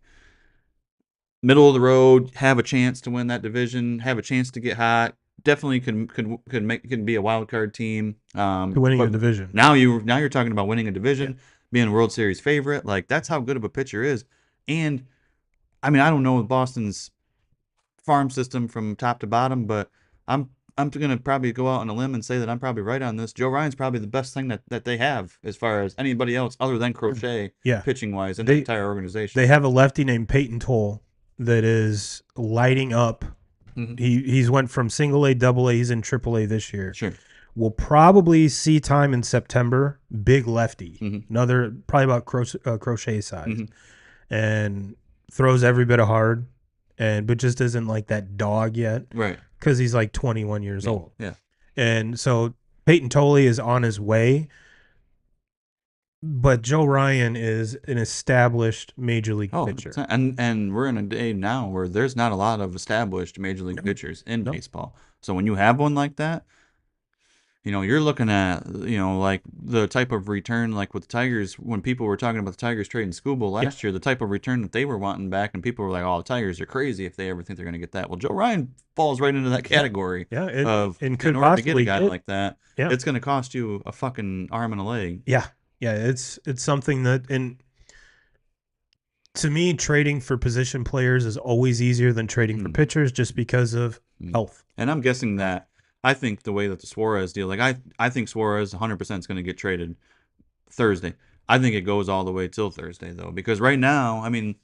middle of the road, have a chance to win that division, have a chance to get hot. Definitely can be a wild card team. Winning a division. Now you're talking about winning a division, being a World Series favorite. Like that's how good of a pitcher is. And I mean, I don't know Boston's farm system from top to bottom, but I'm gonna probably go out on a limb and say that I'm probably right on this. Joe Ryan's probably the best thing that they have as far as anybody else other than Crochet, pitching wise in the entire organization. They have a lefty named Peyton Toll that is lighting up. He's went from single A, double A. He's in triple A this year. Sure. We'll probably see time in September. Big lefty. Another probably about Crochet size. And throws every bit of hard. But just isn't like that dog yet. Right. Because he's like 21 years old. Yeah. And so Peyton Tolle is on his way. But Joe Ryan is an established major league pitcher. And we're in a day now where there's not a lot of established major league pitchers in baseball. So when you have one like that, you're looking at, like the type of return, like with the Tigers, when people were talking about the Tigers trading Skubal last year, the type of return that they were wanting back, and people were like, oh, the Tigers are crazy if they ever think they're going to get that. Well, Joe Ryan falls right into that category in order to get a guy like that, it's going to cost you a fucking arm and a leg. Yeah. Yeah, it's something that, and to me, trading for position players is always easier than trading for pitchers just because of health. And I'm guessing that I think the way that the Suarez deal, like I think Suarez 100% is going to get traded Thursday. I think it goes all the way till Thursday though, because right now, I mean,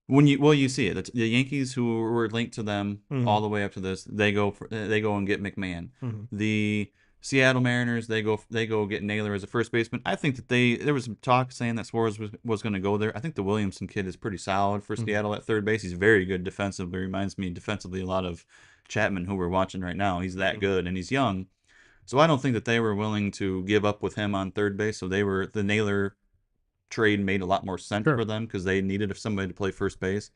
you see it. The Yankees, who were linked to them all the way up to this, they go and get McMahon. The Seattle Mariners, they go get Naylor as a first baseman. I think that there was some talk saying that Suarez was going to go there. I think the Williamson kid is pretty solid for Seattle at third base. He's very good defensively. Reminds me defensively a lot of Chapman, who we're watching right now. He's that good, and he's young. So I don't think that they were willing to give up with him on third base. So the Naylor trade made a lot more sense for them because they needed somebody to play first base.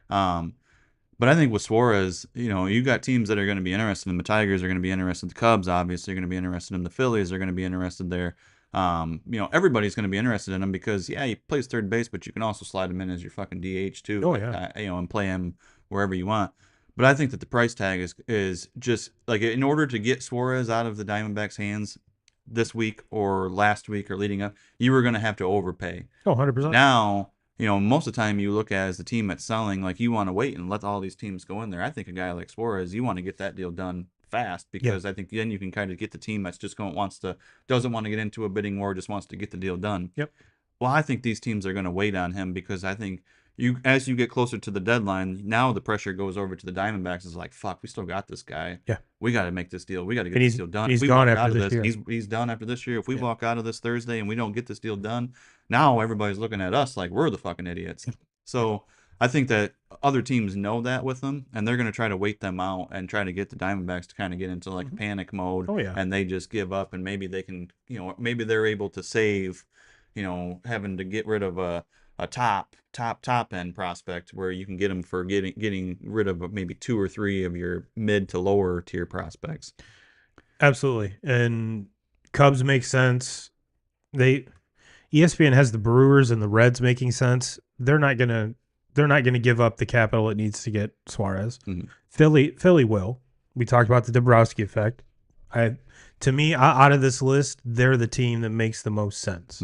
But I think with Suarez, you got teams that are going to be interested in the Tigers, are going to be interested in the Cubs, obviously, are going to be interested in the Phillies, are going to be interested there. Everybody's going to be interested in him because, he plays third base, but you can also slide him in as your fucking DH too. Oh, yeah. And play him wherever you want. But I think that the price tag is just like, in order to get Suarez out of the Diamondbacks' hands this week or last week or leading up, you were going to have to overpay. Oh, 100%. Now, most of the time you look at as the team that's selling, like you want to wait and let all these teams go in there. I think a guy like Suarez, you want to get that deal done fast because I think then you can kind of get the team that's just doesn't want to get into a bidding war, just wants to get the deal done. Yep. Well, I think these teams are going to wait on him because I think as you get closer to the deadline, now the pressure goes over to the Diamondbacks. It's like, fuck, we still got this guy. Yeah. We got to make this deal. We got to get this deal done. He's gone after this year. He's done after this year. If we walk out of this Thursday and we don't get this deal done, now everybody's looking at us like we're the fucking idiots. So I think that other teams know that with them, and they're going to try to wait them out and try to get the Diamondbacks to kind of get into like panic mode. Oh, yeah. And they just give up, and maybe they can, maybe they're able to save, having to get rid of a top end prospect where you can get them for getting rid of maybe 2 or 3 of your mid to lower tier prospects. Absolutely. And Cubs make sense. ESPN has the Brewers and the Reds making sense. They're not gonna give up the capital it needs to get Suarez. Philly will. We talked about the Dombrowski effect. To me, out of this list, they're the team that makes the most sense.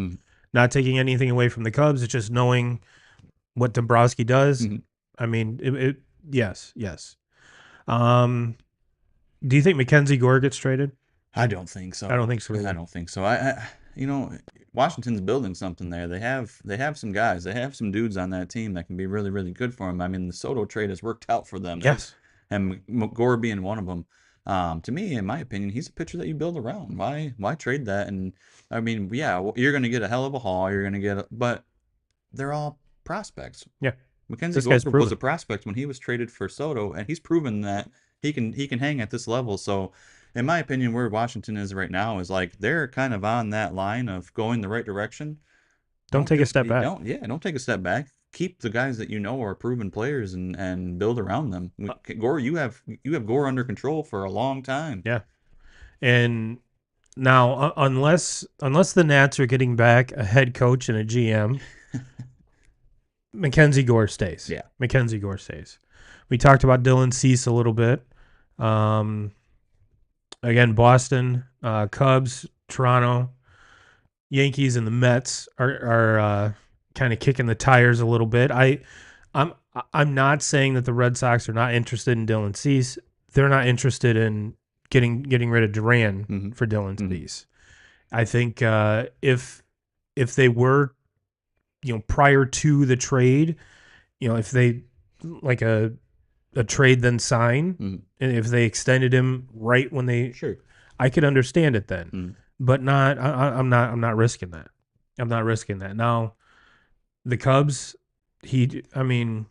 Not taking anything away from the Cubs, it's just knowing what Dombrowski does. Mm-hmm. I mean, yes, yes. Um, do you think Mackenzie Gore gets traded? I don't think I so. don't think so I either. don't think so. You know, Washington's building something there. They have some guys. They have some dudes on that team that can be really really good for them. I mean, the Soto trade has worked out for them. Yes. And Gore being one of them. To me, in my opinion, he's a pitcher that you build around. Why trade that? And I mean, yeah, you're going to get a hell of a haul. You're going to get, but they're all prospects. Yeah. Mackenzie This Gore guy's was proven. a prospect when he was traded for Soto, and he's proven that he can hang at this level. So, in my opinion, where Washington is right now is like they're kind of on that line of going the right direction. Don't take a step back. Don't take a step back. Keep the guys that you know are proven players and build around them. Gore, you have Gore under control for a long time. Yeah. And now, unless the Nats are getting back a head coach and a GM, Mackenzie Gore stays. Yeah. Mackenzie Gore stays. We talked about Dylan Cease a little bit. Again, Boston, Cubs, Toronto, Yankees, and the Mets are kind of kicking the tires a little bit. I'm I'm not saying that the Red Sox are not interested in Dylan Cease. They're not interested in getting rid of Duran for Dylan Cease. I think if they were, prior to the trade, if they like a trade then sign, and if they extended him right when they, sure, I could understand it then, but not. I'm not risking that. I'm not risking that. Now, the Cubs, I mean,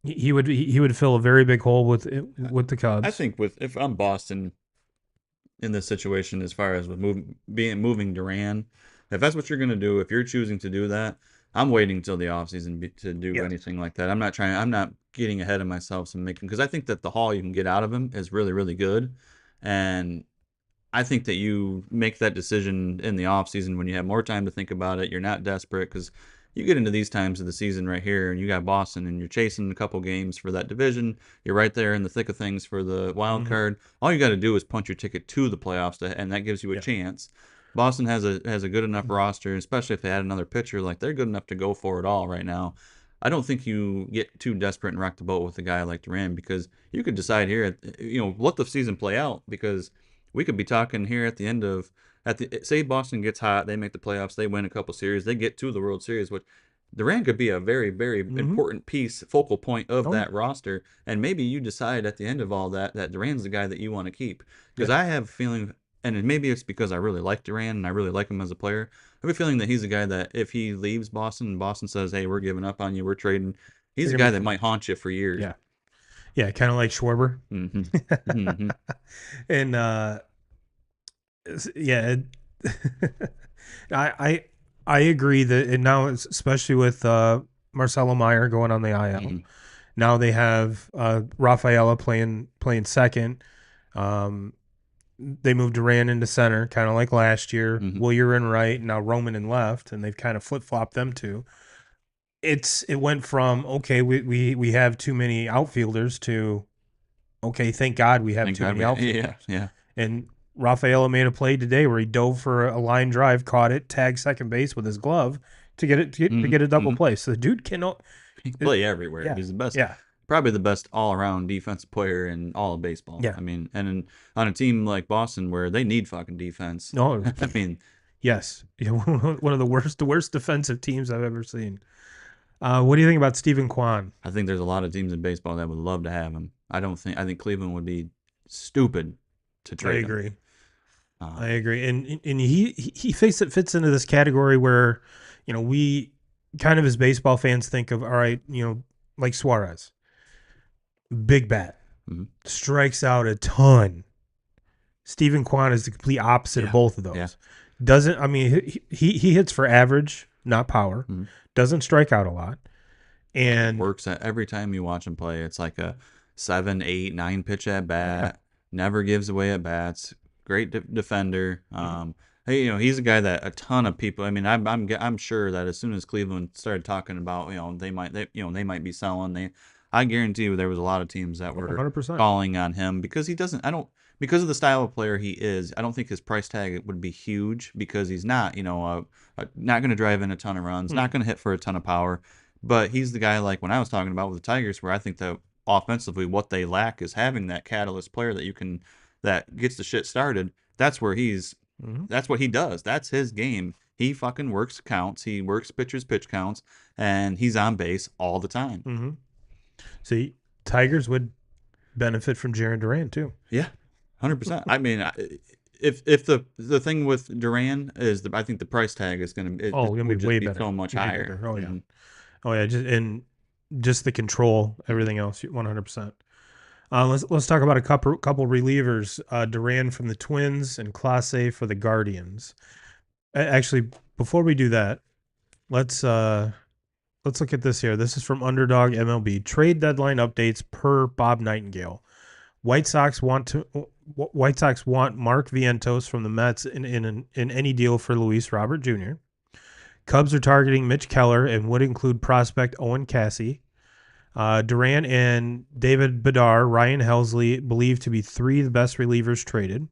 he would fill a very big hole with the Cubs. I think if I'm Boston in this situation, as far as with moving Duran, if that's what you're going to do, if you're choosing to do that, I'm waiting until the offseason to do anything like that. I'm not getting ahead of myself and making, because I think that the haul you can get out of him is really really good, and I think that you make that decision in the offseason when you have more time to think about it. You're not desperate, because you get into these times of the season right here and you got Boston and you're chasing a couple games for that division. You're right there in the thick of things for the wild card. All you got to do is punch your ticket to the playoffs, and that gives you a chance. Boston has a good enough roster, especially if they had another pitcher. Like, they're good enough to go for it all right now. I don't think you get too desperate and rock the boat with a guy like Duran, because you could decide here, let the season play out, because we could be talking here at the end of say Boston gets hot, they make the playoffs, they win a couple series, they get to the World Series, which Durant could be a very very important piece, focal point of that roster, and maybe you decide at the end of all that Durant's the guy that you want to keep, because I have a feeling, and maybe it's because I really like Durant and I really like him as a player. I have a feeling that he's a guy that if he leaves Boston and Boston says, "Hey, we're giving up on you, we're trading," he's a guy that might haunt you for years. Yeah, yeah, kind of like Schwarber. And yeah, I agree that, and now especially with Marcelo Meyer going on the IL, now they have Rafaela playing second. They moved Duran into center, kind of like last year. Well, you're in right now, Roman in left, and they've kind of flip flopped them two. It went from, okay, we have too many outfielders, to, okay, thank God we have too many outfielders. Yeah. And Rafaela made a play today where he dove for a line drive, caught it, tagged second base with his glove to get it to get a double play. So the dude he can play everywhere. Yeah. He's the best. Yeah. Probably the best all-around defensive player in all of baseball. Yeah. I mean, and on a team like Boston where they need fucking defense. No, I mean, yes, one of the worst defensive teams I've ever seen. What do you think about Stephen Kwan? I think there's a lot of teams in baseball that would love to have him. I think Cleveland would be stupid to trade him. I agree, and he fits into this category where, we kind of as baseball fans think of, all right, like Suarez, big bat, strikes out a ton. Stephen Kwan is the complete opposite of both of those. Yeah. Doesn't, I mean, he hits for average, not power. Doesn't strike out a lot, and works at every time you watch him play. It's like a 7, 8, 9 pitch at bat. Never gives away at bats. Great defender. Hey, he's a guy that a ton of people. I mean, I'm sure that as soon as Cleveland started talking about, they might be selling. I guarantee you there was a lot of teams that were 100%. calling on him because he doesn't. I don't because of the style of player he is. I don't think his price tag would be huge because he's not. Not going to drive in a ton of runs, not going to hit for a ton of power. But he's the guy like when I was talking about with the Tigers, where I think that offensively what they lack is having that catalyst player that gets the shit started. That's where that's what he does. That's his game. He fucking works counts. He works pitchers pitch counts, and he's on base all the time. Mm-hmm. See, Tigers would benefit from Jarren Duran too. Yeah, 100%. I mean, if the thing with Duran is I think the price tag is going to be way better, so much higher. Oh yeah, oh yeah, just the control, everything else, 100%. Let's talk about a couple relievers. Duran from the Twins and Clase for the Guardians. Actually, before we do that, let's look at this here. This is from Underdog MLB. Trade deadline updates per Bob Nightingale. White Sox want Mark Vientos from the Mets in any deal for Luis Robert Jr. Cubs are targeting Mitch Keller and would include prospect Owen Cassie. Duran and David Bedar, Ryan Helsley believed to be three of the best relievers traded.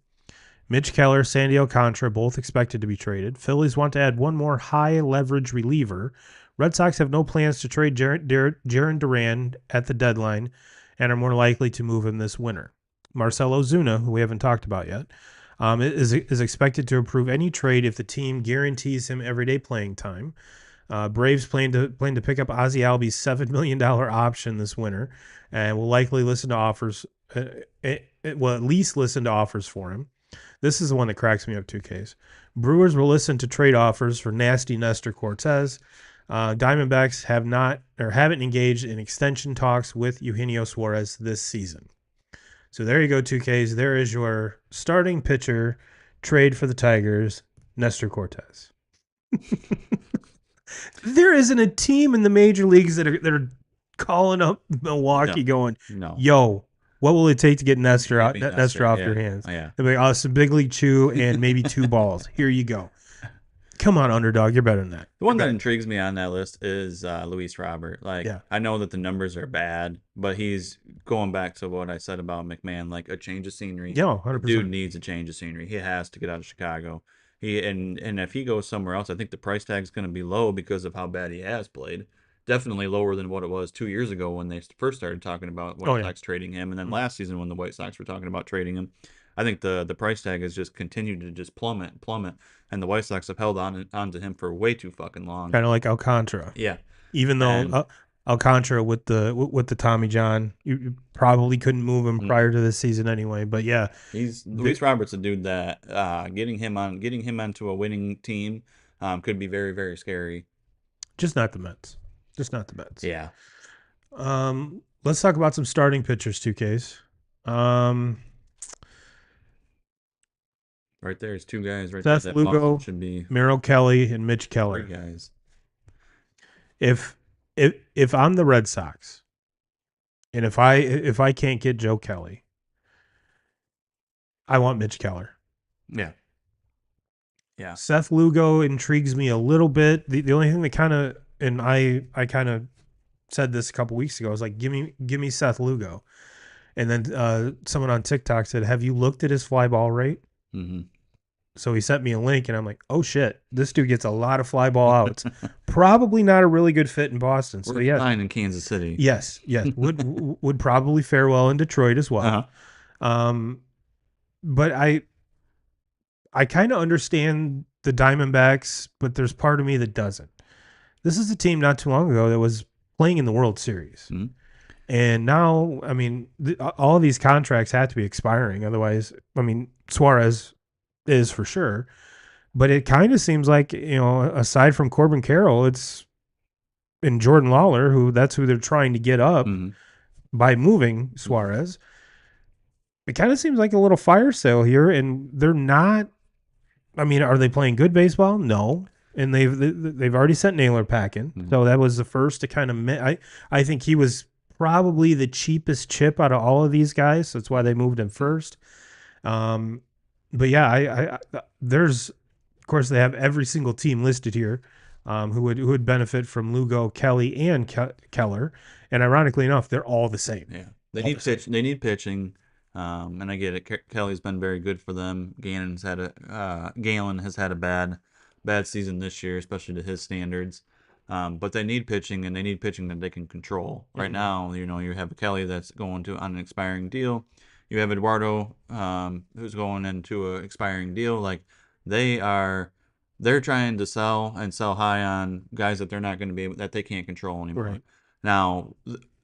Mitch Keller, Sandy Alcantara, both expected to be traded. Phillies want to add one more high-leverage reliever. Red Sox have no plans to trade Jarren Duran at the deadline and are more likely to move him this winter. Marcell Ozuna, who we haven't talked about yet, is expected to approve any trade if the team guarantees him everyday playing time. Braves plan to pick up Ozzie Albies' $7 million option this winter and will likely listen to offers. Will at least listen to offers for him. This is the one that cracks me up, 2Ks. Brewers will listen to trade offers for nasty Nestor Cortez. Diamondbacks haven't engaged in extension talks with Eugenio Suarez this season. So there you go, 2Ks. There is your starting pitcher trade for the Tigers, Nestor Cortez. There isn't a team in the major leagues that are calling up Milwaukee going, yo, what will it take to get Nestor off your hands? Oh, yeah. They'll be like, some Big League Chew and maybe 2 balls. Here you go. Come on, Underdog. You're better than that. The one that intrigues me on that list is Luis Robert. I know that the numbers are bad, but he's going back to what I said about McMahon, like a change of scenery. Yeah, 100%. Dude needs a change of scenery. He has to get out of Chicago. And if he goes somewhere else, I think the price tag is going to be low because of how bad he has played. Definitely lower than what it was 2 years ago when they first started talking about White Sox trading him, and then last season when the White Sox were talking about trading him. I think the price tag has just continued to just plummet, and the White Sox have held on to him for way too fucking long. Kind of like Alcantara. Yeah. Even though Alcantara with the Tommy John, you probably couldn't move him prior to this season anyway. But yeah, Luis Roberts a dude that getting him onto a winning team could be very, very scary. Just not the Mets. Yeah. Let's talk about some starting pitchers, 2Ks. Right there's 2 guys right Seth there. That Lugo, should be Merrill Kelly, and Mitch Keller. 3 guys. If I'm the Red Sox, and if I can't get Joe Kelly, I want Mitch Keller. Yeah. Yeah. Seth Lugo intrigues me a little bit. The only thing that kind of, and I kind of said this a couple weeks ago, I was like, give me Seth Lugo. And then someone on TikTok said, have you looked at his fly ball rate? Mm-hmm. So he sent me a link, and I'm like, oh shit, this dude gets a lot of fly ball outs. Probably not a really good fit in Boston. So yes, fine in Kansas City. Yes, would probably fare well in Detroit as well. But I kind of understand the Diamondbacks, but there's part of me that doesn't. This is a team not too long ago that was playing in the World Series. Mm-hmm. And now, I mean, all of these contracts have to be expiring. Otherwise, I mean, Suarez is for sure. But it kind of seems like, aside from Corbin Carroll, it's in Jordan Lawler, that's who they're trying to get up by moving Suarez. It kind of seems like a little fire sale here, and they're not. I mean, are they playing good baseball? No. And they've already sent Naylor packing. So that was the first to kind of I think he was probably the cheapest chip out of all of these guys. So that's why they moved him first. But yeah, there's, of course, they have every single team listed here. who would benefit from Lugo, Kelly, and Keller. And ironically enough, they're all the same. Yeah, they need pitch. They need pitching, and I get it. Kelly's been very good for them. Galen has had a bad season this year, especially to his standards. But they need pitching, and they need pitching that they can control. Right now, you have a Kelly that's going to on an expiring deal. You have Eduardo, who's going into an expiring deal. Like they're trying to sell and sell high on guys that they're not going to be able, that they can't control anymore. Right. Now,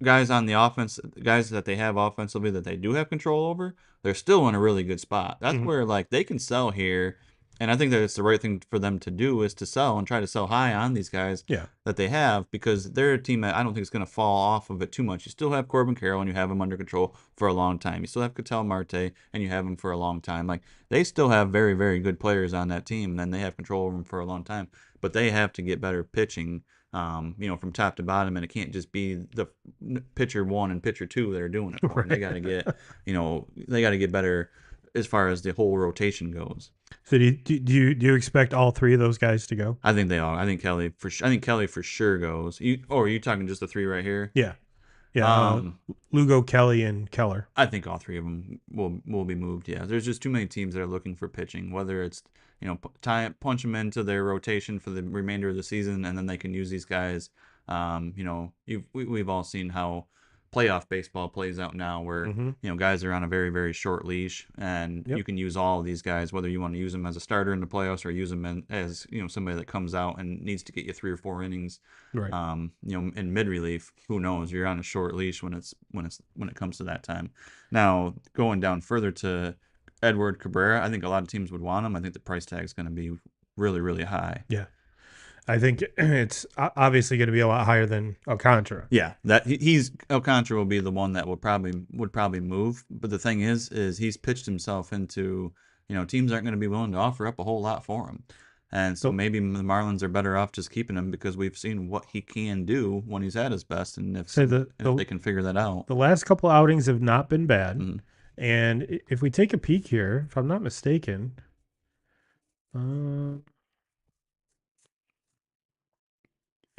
guys on the offense, guys that they have offensively that they do have control over, they're still in a really good spot. That's where like they can sell here, and I think that it's the right thing for them to do is to sell and try to sell high on these guys that they have, because they're a team that I don't think is going to fall off of it too much. You still have Corbin Carroll and you have him under control for a long time. You still have Ketel Marte and you have him for a long time. Like they still have very, very good players on that team, and then they have control over them for a long time. But they have to get better pitching, from top to bottom, and it can't just be the pitcher 1 and pitcher 2 that are doing it for them. They got to get, they got to get better as far as the whole rotation goes. So do you expect all three of those guys to go? I think they are. I think Kelly for sure goes. Are you talking just the three right here? Yeah. Yeah, Lugo, Kelly, and Keller. I think all three of them will be moved. Yeah, there's just too many teams that are looking for pitching. Whether it's punch them into their rotation for the remainder of the season, and then they can use these guys. We've all seen how playoff baseball plays out now, where guys are on a very, very short leash, and you can use all of these guys, whether you want to use them as a starter in the playoffs or use them as somebody that comes out and needs to get you 3 or 4 innings, right? In mid relief. Who knows? You're on a short leash when it comes to that time. Now going down further to Edward Cabrera, I think a lot of teams would want him. I think the price tag is going to be really, really high. Yeah. I think it's obviously going to be a lot higher than Alcantara. Yeah, that Alcantara will be the one that would probably move. But the thing is he's pitched himself into teams aren't going to be willing to offer up a whole lot for him, and so maybe the Marlins are better off just keeping him, because we've seen what he can do when he's at his best, and if they can figure that out. The last couple outings have not been bad, and if we take a peek here, if I'm not mistaken.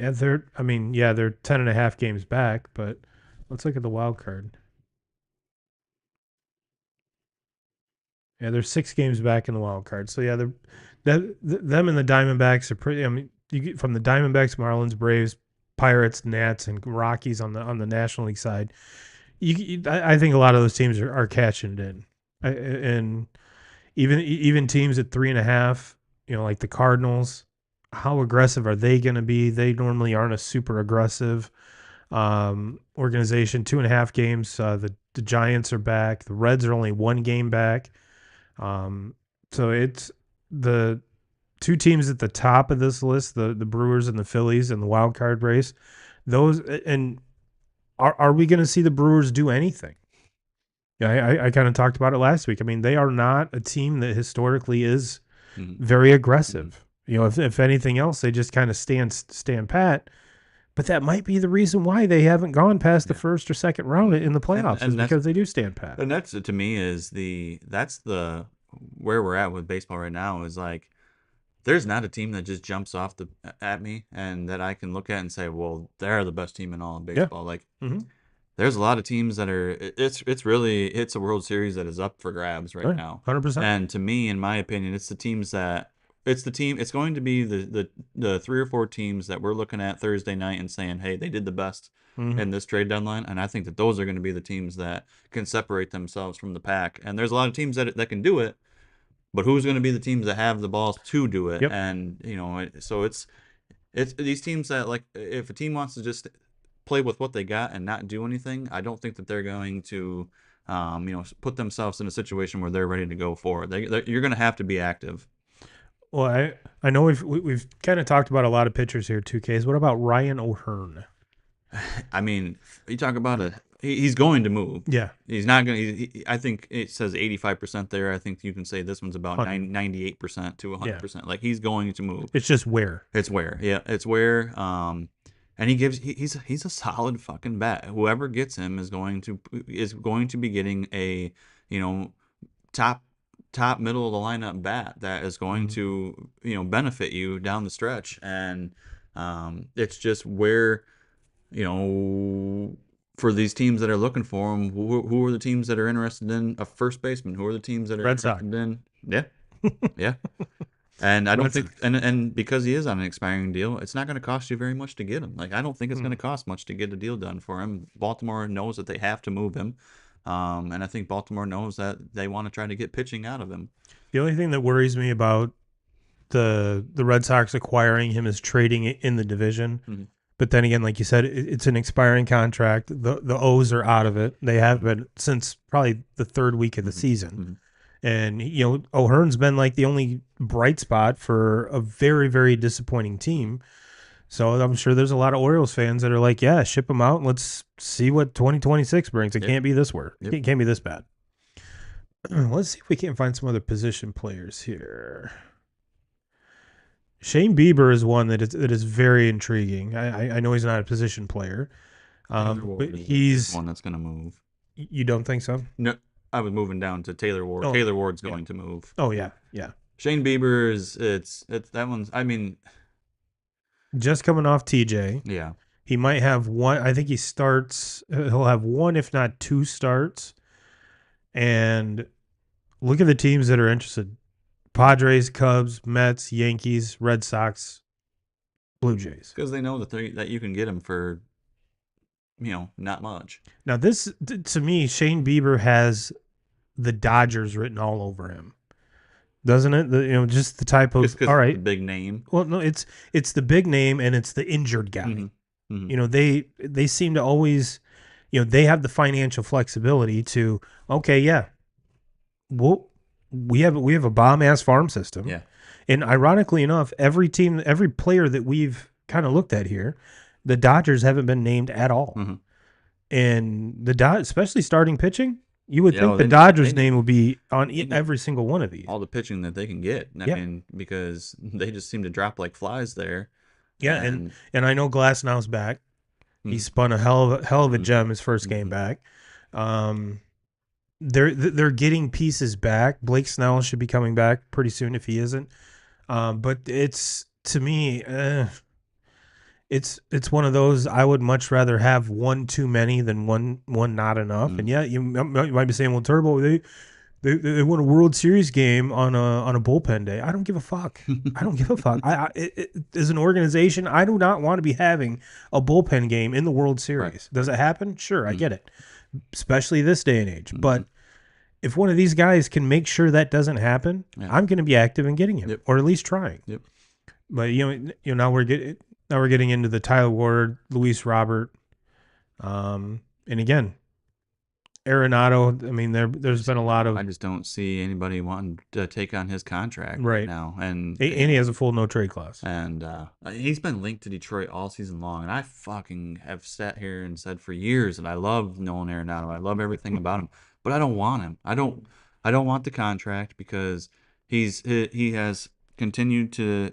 Yeah, they're 10.5 games back, but let's look at the wild card. Yeah, they're 6 games back in the wild card. So yeah, them and the Diamondbacks are pretty. I mean, you get from the Diamondbacks, Marlins, Braves, Pirates, Nats, and Rockies on the National League side. I think a lot of those teams are catching it in, and even teams at 3.5, like the Cardinals. How aggressive are they going to be? They normally aren't a super aggressive organization. 2.5 games. The Giants are back. The Reds are only 1 game back. So it's the 2 teams at the top of this list, the Brewers and the Phillies in the wild card race. Those, and are we going to see the Brewers do anything? Yeah, I kind of talked about it last week. I mean, they are not a team that historically is very aggressive. If anything else, they just kind of stand pat. But that might be the reason why they haven't gone past the first or second round in the playoffs, is because they do stand pat. And that's, to me, that's where we're at with baseball right now. Is like, there's not a team that just jumps off at me and that I can look at and say, well, they're the best team in all of baseball. Yeah. Like, there's a lot of teams that are. It's a World Series that is up for grabs right now. 100%. And to me, in my opinion, it's the teams that. It's going to be the 3 or 4 teams that we're looking at Thursday night and saying, hey, they did the best in this trade deadline. And I think that those are going to be the teams that can separate themselves from the pack. And there's a lot of teams that can do it, but who's going to be the teams that have the balls to do it? Yep. And, so it's these teams that, like, if a team wants to just play with what they got and not do anything, I don't think that they're going to, put themselves in a situation where they're ready to go forward. You're going to have to be active. Well, I know we've kind of talked about a lot of pitchers here, 2Ks. What about Ryan O'Hearn? I mean, you talk about he's going to move. Yeah. He's not going to. I think it says 85% there. I think you can say this one's about 98% to 100%. Yeah. Like, he's going to move. It's just where. It's where. Yeah, it's where. And he's a solid fucking bat. Whoever gets him is going to be getting a top middle of the lineup bat that is going to benefit you down the stretch. And It's just where, you know, for these teams that are looking for him, who are the teams that are interested in a first baseman? Who are the teams that are Red Sox. interested in? Yeah, yeah. And I don't Red think, Sox. and because he is on an expiring deal, it's not going to cost you very much to get him. Like, I don't think it's going Hmm. to cost much to get a deal done for him. Baltimore knows that they have to move him, and I think Baltimore knows that they want to try to get pitching out of him. The only thing that worries me about the Red Sox acquiring him is trading it in the division. Mm-hmm. But then again, like you said, it's an expiring contract. The O's are out of it. They have been since probably the third week of the Mm-hmm. season. Mm-hmm. And O'Hearn's been like the only bright spot for a very, very disappointing team. So I'm sure there's a lot of Orioles fans that are like, yeah, ship him out and let's see what 2026 brings. It Yep. can't be this worse. Yep. It can't be this bad. Let's see if we can't find some other position players here. Shane Bieber is one that is very intriguing. I know he's not a position player, Taylor but Ward is he's. one that's going to move. You don't think so? No, I was moving down to Taylor Ward. Oh, Taylor Ward's yeah. going to move. Oh yeah, yeah. Shane Bieber is it's that one's. I mean, Just coming off TJ. yeah. He might have one. I think he starts. He'll have one, if not two starts. And look at the teams that are interested: Padres, Cubs, Mets, Yankees, Red Sox, Blue Jays. Because they know that you can get him for, not much. Now, this to me, Shane Bieber has the Dodgers written all over him, doesn't it? Just the type Just of because all it's the right. big name. Well, no, it's the big name and it's the injured guy. Mm-hmm. Mm-hmm. They seem to always, they have the financial flexibility to okay, yeah, well, we have a bomb ass farm system. Yeah. And ironically enough, every team, every player that we've kind of looked at here, the Dodgers haven't been named at all. Mm-hmm. And especially starting pitching, you would think Well, the Dodgers' name would be on every single one of these. All the pitching that they can get. I mean, because they just seem to drop like flies there. Yeah, and I know Glasnow's back. He spun a hell of a gem his first game back. They're getting pieces back. Blake Snell should be coming back pretty soon if he isn't. But it's to me, it's one of those. I would much rather have one too many than one not enough. And yeah, you might be saying, well, Turbo, they won a World Series game on a bullpen day. I don't give a fuck. I don't give a fuck. As an organization, I do not want to be having a bullpen game in the World Series. Right. Does it happen? Sure, I get it, especially this day and age. But if one of these guys can make sure that doesn't happen, I'm going to be active in getting him, or at least trying. Yep. But now we're getting into the Tyler Ward, Luis Robert, and again, Arenado. I mean, there's been a lot of. I just don't see anybody wanting to take on his contract right now, and he has a full no trade clause, and he's been linked to Detroit all season long. And I fucking have sat here and said for years that I love Nolan Arenado. I love everything about him, but I don't want him. I don't want the contract because he has continued to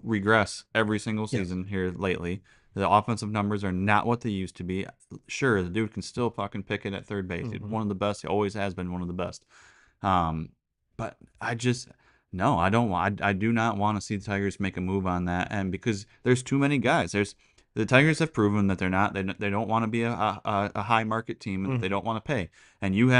regress every single season here lately. The offensive numbers are not what they used to be. Sure, the dude can still fucking pick it at third base. He's one of the best. He always has been one of the best. But I just no, I don't want. I do not want to see the Tigers make a move on that. And because there's too many guys. The Tigers have proven that they're not. They don't want to be a high market team and they don't want to pay. And you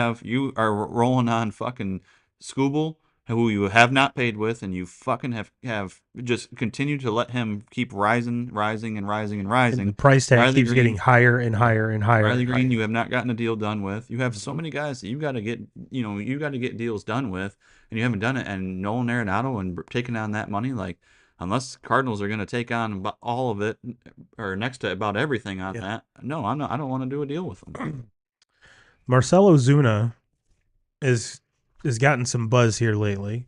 are rolling on fucking Scooble, who you have not paid with, and you fucking have just continued to let him keep rising. And the price tag keeps getting higher and higher and higher. Riley Green, you have not gotten a deal done with. You have so many guys that you got to get deals done with, and you haven't done it. And Nolan Arenado and taking on that money, like unless Cardinals are going to take on all of it or next to about everything on that, no, I'm not. I don't want to do a deal with them. Marcell Ozuna has gotten some buzz here lately,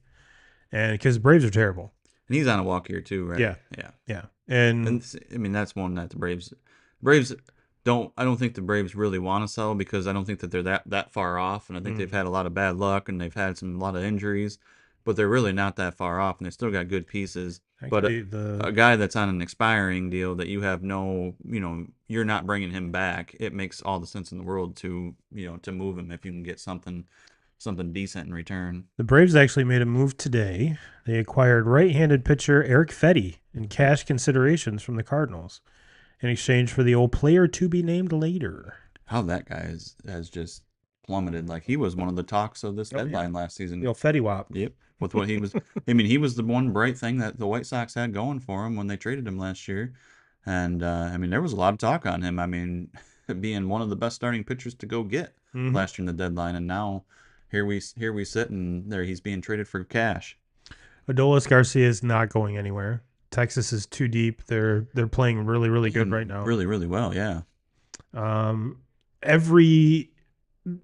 and because Braves are terrible, and he's on a walk here too, right? Yeah. And I mean that's one that the Braves don't. I don't think the Braves really want to sell because I don't think that they're that far off, and I think they've had a lot of bad luck and they've had a lot of injuries, but they're really not that far off, and they still got good pieces. Actually, but a guy that's on an expiring deal that you have you're not bringing him back. It makes all the sense in the world to move him if you can get something something decent in return. The Braves actually made a move today. They acquired right-handed pitcher Eric Fetty in cash considerations from the Cardinals in exchange for the old player to be named later. How that guy has just plummeted. Like he was one of the talks of this deadline last season. The old Fetty Wap. Yep. With what he was, I mean, he was the one bright thing that the White Sox had going for him when they traded him last year. And I mean, there was a lot of talk on him. I mean, being one of the best starting pitchers to go get last year in the deadline, and now here we sit, and there he's being traded for cash. Adolis Garcia is not going anywhere. Texas is too deep. They're playing really, really good right now. Really, really well, yeah.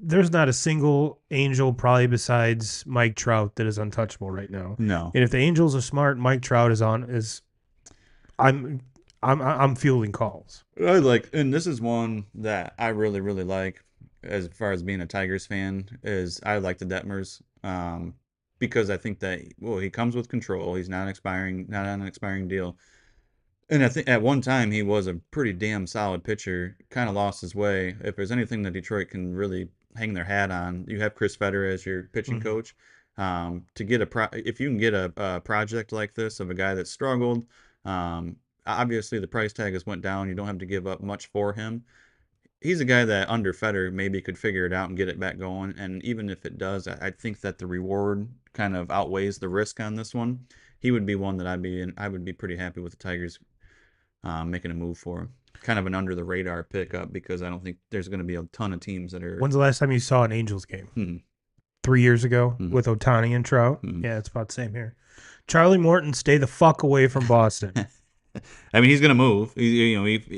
There's not a single Angel probably besides Mike Trout that is untouchable right now. No. And if the Angels are smart, Mike Trout I'm fielding calls. And this is one that I really, really like as far as being a Tigers fan, is I like the Detmers. Because I think that, well, he comes with control. He's not not on an expiring deal. And I think at one time he was a pretty damn solid pitcher. Kind of lost his way. If there's anything that Detroit can really hang their hat on, you have Chris Fetter as your pitching coach. To get if you can get a project like this of a guy that struggled, obviously the price tag has went down. You don't have to give up much for him. He's a guy that under Fetter maybe could figure it out and get it back going. And even if it does, I think that the reward kind of outweighs the risk on this one. He would be one that I would be pretty happy with the Tigers making a move for him. Kind of an under the radar pickup because I don't think there's going to be a ton of teams that are. When's the last time you saw an Angels game? 3 years ago with Ohtani and Trout. Yeah, it's about the same here. Charlie Morton, stay the fuck away from Boston. I mean, he's going to move.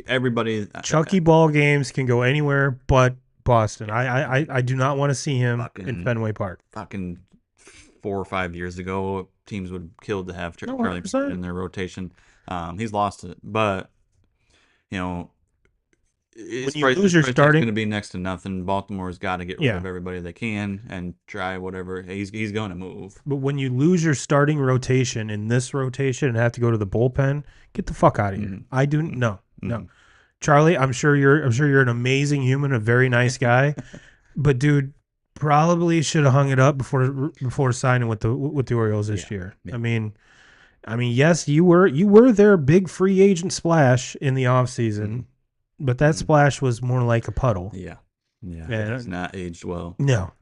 Everybody. Chucky ball games can go anywhere but Boston. I do not want to see him in Fenway Park. Fucking 4 or 5 years ago, teams would have killed to have Charlie Morton in their rotation. He's lost it, but when you lose your starting, going to be next to nothing. Baltimore's got to get rid of everybody they can and try whatever. He's going to move. But when you lose your starting rotation in this rotation and have to go to the bullpen, get the fuck out of here. I do no. Charlie, I'm sure you're an amazing human, a very nice guy, but dude, probably should have hung it up before signing with the Orioles this year. Yeah. I mean, yes, you were their big free agent splash in the offseason, but that splash was more like a puddle. Yeah. And it's not aged well. No.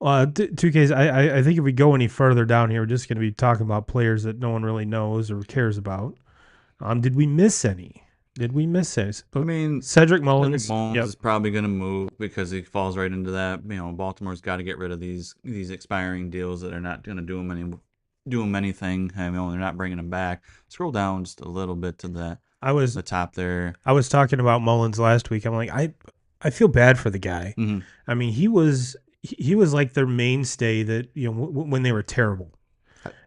2Ks, I think if we go any further down here, we're just going to be talking about players that no one really knows or cares about. Did we miss any? I mean, Cedric Mullins is probably going to move because he falls right into that. Baltimore's got to get rid of these expiring deals that are not going to do him anything. I mean, they're not bringing him back. Scroll down just a little bit to the top there. I was talking about Mullins last week. I'm like, I feel bad for the guy. I mean, he was like their mainstay that when they were terrible.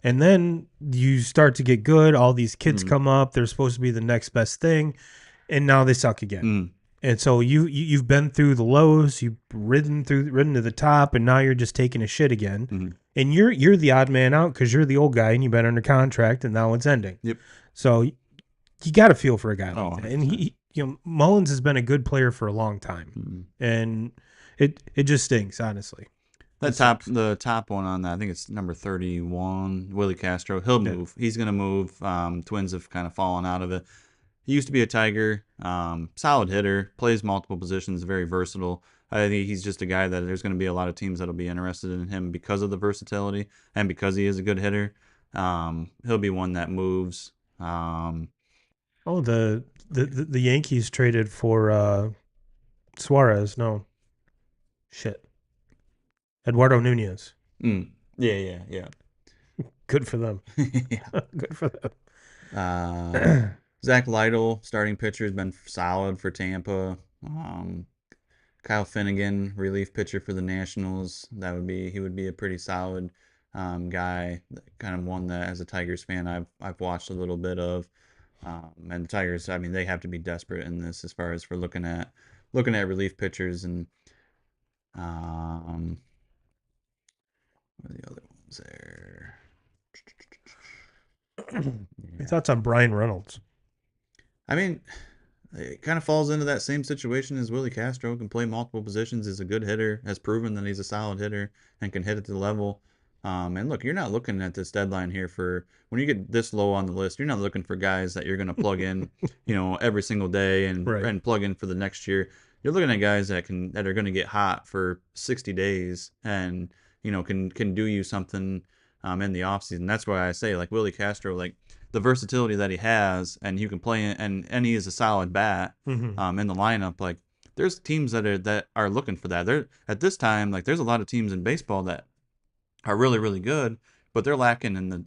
And then you start to get good. All these kids come up. They're supposed to be the next best thing, and now they suck again. And so you've been through the lows. You've ridden to the top, and now you're just taking a shit again. And you're the odd man out because you're the old guy, and you've been under contract, and now it's ending. Yep. So you got to feel for a guy like that. And Mullins has been a good player for a long time, and it just stinks, honestly. The top one on that, I think it's number 31, Willie Castro. He'll move. He's going to move. Twins have kind of fallen out of it. He used to be a Tiger, solid hitter, plays multiple positions, very versatile. I think he's just a guy that there's going to be a lot of teams that'll be interested in him because of the versatility and because he is a good hitter. He'll be one that moves. The Yankees traded for Suarez. No. Shit. Eduardo Nunez. Yeah. Good for them. Good for them. Zach Lytle, starting pitcher, has been solid for Tampa. Kyle Finnegan, relief pitcher for the Nationals. He would be a pretty solid guy. Kind of one that, as a Tigers fan, I've watched a little bit of. And the Tigers, I mean, they have to be desperate in this as far as for looking at relief pitchers and. What are the other ones there? Your thoughts on Brian Reynolds? I mean, it kind of falls into that same situation as Willie Castro. Can play multiple positions, is a good hitter, has proven that he's a solid hitter and can hit at the level. And look, you're not looking at this deadline here for when you get this low on the list. You're not looking for guys that you're going to plug in, every single day and Right. plug in for the next year. You're looking at guys that are going to get hot for 60 days and can do you something in the offseason. That's why I say like Willie Castro, like the versatility that he has, and you can play and he is a solid bat in the lineup. Like there's teams that are looking for that. There at this time, like there's a lot of teams in baseball that are really really good, but they're lacking in the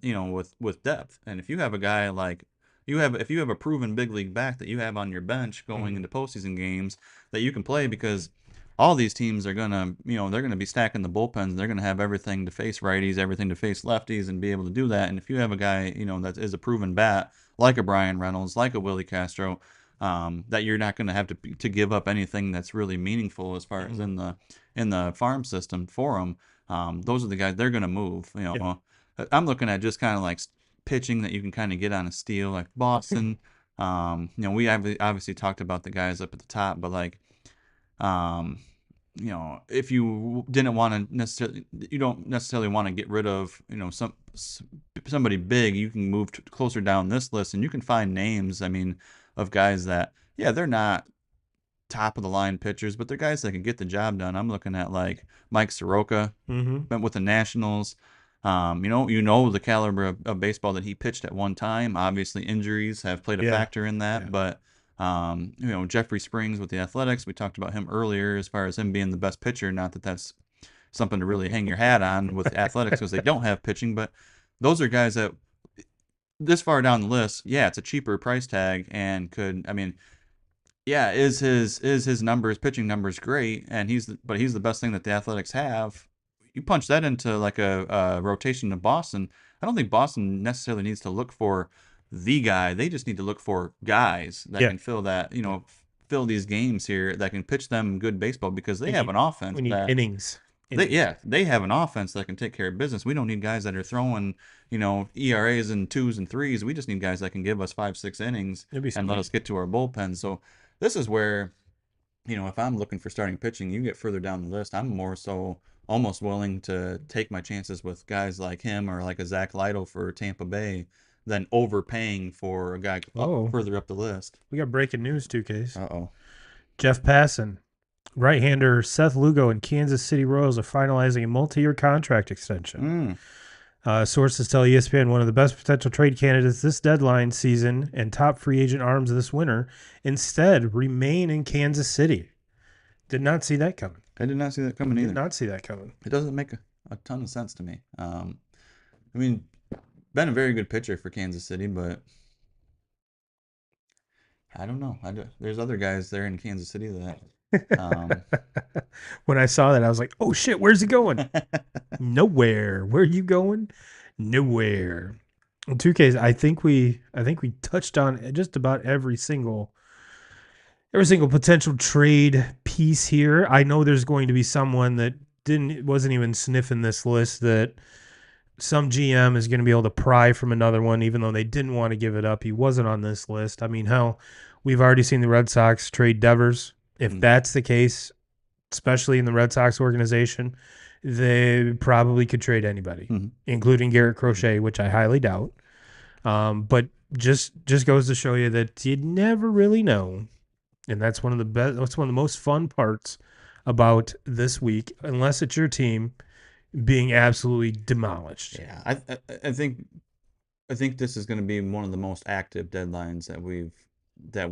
with depth. And if you have a guy like if you have a proven big league back that you have on your bench going into postseason games that you can play because all these teams are gonna, they're gonna be stacking the bullpens. They're gonna have everything to face righties, everything to face lefties, and be able to do that. And if you have a guy, that is a proven bat, like a Brian Reynolds, like a Willie Castro, that you're not gonna have to give up anything that's really meaningful as far as in the farm system for them. Those are the guys they're gonna move. I'm looking at just kind of like pitching that you can kind of get on a steal, like Boston. We obviously talked about the guys up at the top, but like. Um, if you didn't want to necessarily, you don't necessarily want to get rid of, somebody big, you can move closer down this list and you can find names, I mean, of guys that, yeah, they're not top of the line pitchers, but they're guys that can get the job done. I'm looking at like Mike Soroka, went with the Nationals. The caliber of baseball that he pitched at one time. Obviously, injuries have played a factor in that, but Jeffrey Springs with the Athletics, we talked about him earlier as far as him being the best pitcher. Not that that's something to really hang your hat on with the Athletics because they don't have pitching, but those are guys that this far down the list, yeah, it's a cheaper price tag and could, I mean, yeah, is his numbers, pitching numbers great, and he's the best thing that the Athletics have. You punch that into like a rotation to Boston. I don't think Boston necessarily needs to look for the guy. They just need to look for guys that can fill that, fill these games here that can pitch them good baseball because they have an offense we need that innings. they have an offense that can take care of business. We don't need guys that are throwing, ERAs and 2s and 3s. We just need guys that can give us 5, 6 innings and let us get to our bullpen. So this is where, if I'm looking for starting pitching, you get further down the list, I'm more so almost willing to take my chances with guys like him or like a Zach Lytle for Tampa Bay than overpaying for a guy further up the list. We got breaking news, 2Ks. Uh-oh. Jeff Passan, right-hander Seth Lugo and Kansas City Royals are finalizing a multi-year contract extension. Sources tell ESPN one of the best potential trade candidates this deadline season and top free agent arms this winter instead remain in Kansas City. Did not see that coming. I did not see that coming either. Did not see that coming. It doesn't make a ton of sense to me. I mean, been a very good pitcher for Kansas City, but I don't know. There's other guys there in Kansas City that. When I saw that, I was like, "Oh shit, where's he going?" Nowhere. Where are you going? Nowhere. Well, 2Ks. I think we touched on just about every single potential trade piece here. I know there's going to be someone that wasn't even sniffing this list that some GM is going to be able to pry from another one, even though they didn't want to give it up. He wasn't on this list. I mean, hell, we've already seen the Red Sox trade Devers. If that's the case, especially in the Red Sox organization, they probably could trade anybody, including Garrett Crochet, which I highly doubt. But just goes to show you that you never really know. And that's one of the best. That's one of the most fun parts about this week, unless it's your team being absolutely demolished. Yeah, I think this is going to be one of the most active deadlines that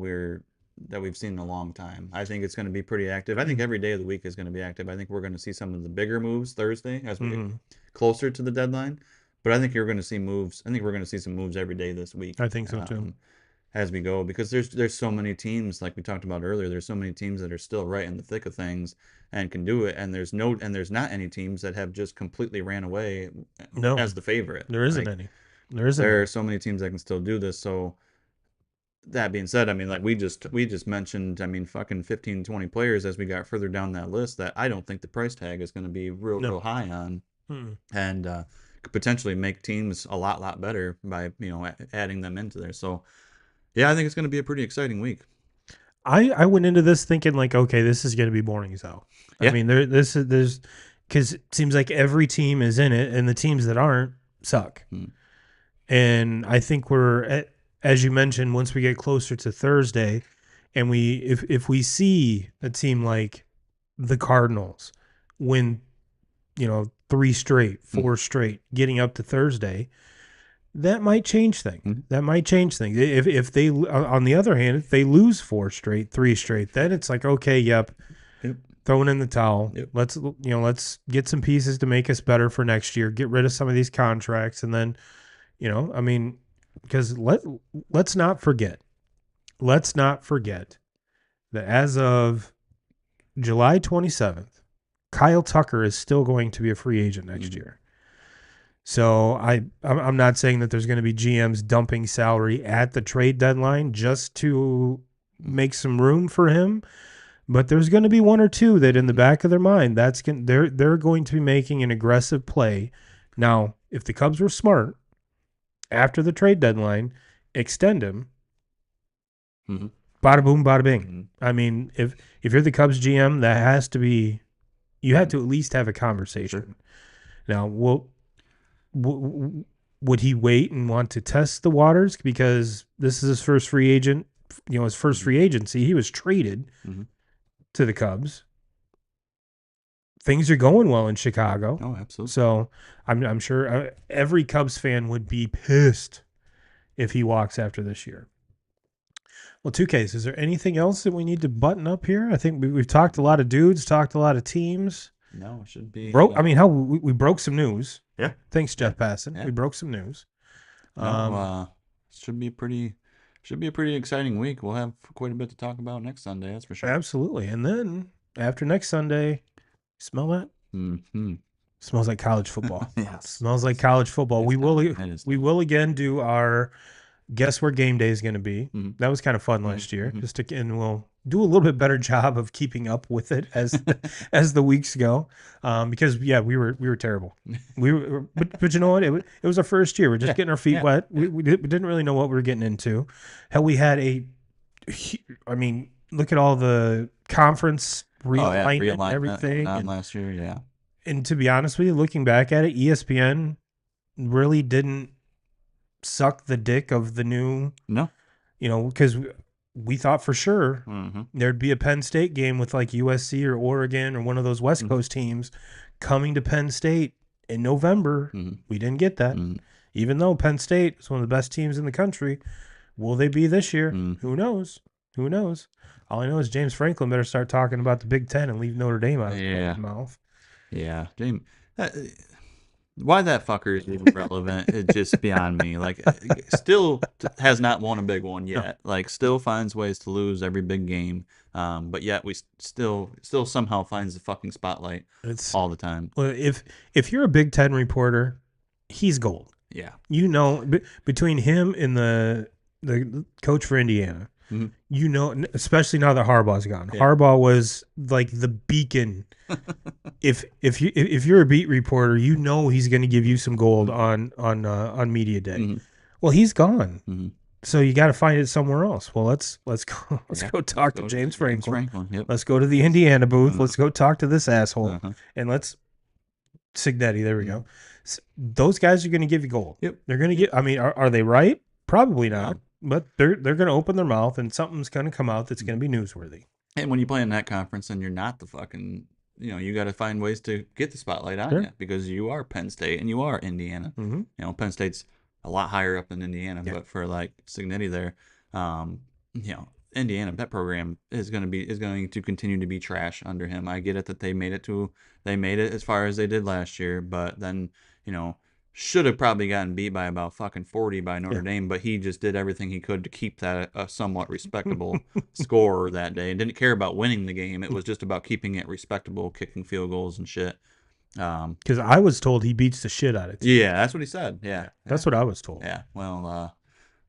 we've seen in a long time. I think it's going to be pretty active. I think every day of the week is going to be active. I think we're going to see some of the bigger moves Thursday as we get closer to the deadline. But I think you're going to see moves. I think we're going to see some moves every day this week. I think so too. As we go, because there's so many teams, like we talked about earlier, there's so many teams that are still right in the thick of things and can do it, and there's not any teams that have just completely ran away as the favorite. There isn't any. There are so many teams that can still do this. So that being said, I mean, like we just mentioned, I mean, fucking 15, 20 players as we got further down that list that I don't think the price tag is going to be real high on, and could potentially make teams a lot better by adding them into there. So. Yeah, I think it's going to be a pretty exciting week. I went into this thinking like, okay, this is going to be boring as hell. I Yeah. mean, there's because it seems like every team is in it, and the teams that aren't suck. And I think as you mentioned, once we get closer to Thursday, and if we see a team like the Cardinals win, 3 straight, 4 straight, getting up to Thursday, that might change things. That might change things. If they, on the other hand, if they lose 4 straight, 3 straight, then it's like, okay, yep. Throwing in the towel. Yep. Let's get some pieces to make us better for next year. Get rid of some of these contracts, and then, I mean, because let's not forget that as of July 27th, Kyle Tucker is still going to be a free agent next year. So I'm not saying that there's going to be GMs dumping salary at the trade deadline just to make some room for him, but there's going to be one or two that in the back of their mind they're going to be making an aggressive play. Now, if the Cubs were smart after the trade deadline, extend him. Bada boom, bada bing. I mean, if you're the Cubs GM, that has to be, you have to at least have a conversation. Now, would he wait and want to test the waters because this is his first free agent? His first free agency. He was traded to the Cubs. Things are going well in Chicago. Oh, absolutely. So I'm sure every Cubs fan would be pissed if he walks after this year. Well, 2Ks, is there anything else that we need to button up here? I think we've talked a lot of dudes, talked a lot of teams. No, it should be. I mean, we broke some news. Yeah. Thanks, Jeff Passan. Yeah. We broke some news. Should be a pretty exciting week. We'll have quite a bit to talk about next Sunday. That's for sure. Absolutely. And then after next Sunday, smell that? Smells like college football. Yes. Smells like college football. We will again do our guess where game day is going to be. That was kind of fun last year. And we'll do a little bit better job of keeping up with it as the weeks go. Because we were terrible. But you know what? It was our first year. We're just getting our feet wet. We didn't really know what we were getting into. Hell, we had look at all the conference realignment, everything. Last year, And to be honest with you, looking back at it, ESPN really didn't suck the dick of the new. No. Because we thought for sure there'd be a Penn State game with like USC or Oregon or one of those West Coast teams coming to Penn State in November. We didn't get that. Even though Penn State is one of the best teams in the country, will they be this year? Who knows? All I know is James Franklin better start talking about the Big Ten and leave Notre Dame out of his mouth. Yeah, James. Why that fucker is even relevant is just beyond me. Like, still has not won a big one yet. No. Like, still finds ways to lose every big game. But yet we still somehow finds the fucking spotlight all the time. Well, if you're a Big Ten reporter, he's gold. Yeah. Between him and the coach for Indiana, especially now that Harbaugh's gone. Yeah. Harbaugh was like the beacon. if you're a beat reporter, he's going to give you some gold on media day. Well, he's gone, so you got to find it somewhere else. Well, let's go talk to James Franklin. Yep. Let's go to the Indiana booth. Let's go talk to this asshole, and let's Signetti. There we go. So those guys are going to give you gold. Yep. They're going to get. I mean, are they right? Probably not. But they're going to open their mouth and something's going to come out that's going to be newsworthy. And when you play in that conference and you're not the fucking, you got to find ways to get the spotlight on you because you are Penn State and you are Indiana. Penn State's a lot higher up than Indiana, but for like Signetti there, Indiana, that program is going to continue to be trash under him. I get it that they made it as far as they did last year, but then, should have probably gotten beat by about fucking 40 by Notre Dame, but he just did everything he could to keep that a somewhat respectable score that day and didn't care about winning the game. It was just about keeping it respectable, kicking field goals and shit. Because I was told he beats the shit out of it. Yeah, that's what he said. Yeah. That's what I was told. Yeah, well,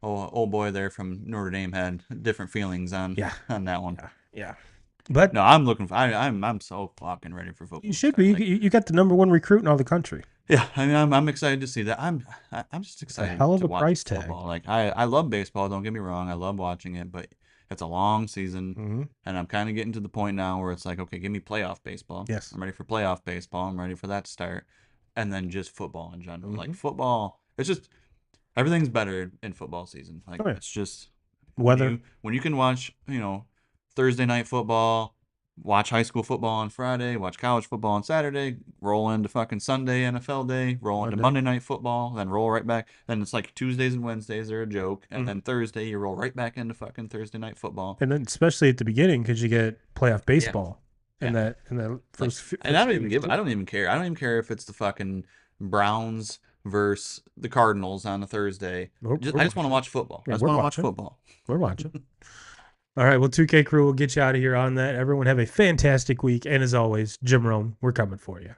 old boy there from Notre Dame had different feelings on that one. Yeah. But no, I'm looking for. I'm so fucking ready for football. You should be. You got the number one recruit in all the country. Yeah, I mean, I'm excited to see that. I'm just excited. A hell of a price tag. Like I love baseball. Don't get me wrong. I love watching it, but It's a long season, Mm-hmm. and I'm kind of getting to the point now where it's like, okay, give me playoff baseball. Yes. I'm ready for playoff baseball. I'm ready for that to start, and then just football in general. Mm-hmm. Like football, it's just everything's better in football season. Like Oh, yeah. it's just Weather. when you can watch, Thursday night football, watch high school football on Friday, watch college football on Saturday, roll into fucking Sunday NFL day, roll into Monday night football, then roll right back. Then it's like Tuesdays and Wednesdays are a joke, and then Thursday you roll right back into fucking Thursday night football. And then especially at the beginning, because you get playoff baseball in that first. And I don't even care. I don't even care if it's the fucking Browns versus the Cardinals on a Thursday. I just want to watch football. Yeah, I just want to watch football. We're watching. All right. Well, 2K Crew will get you out of here on that. Everyone have a fantastic week. And as always, Jim Rome, we're coming for you.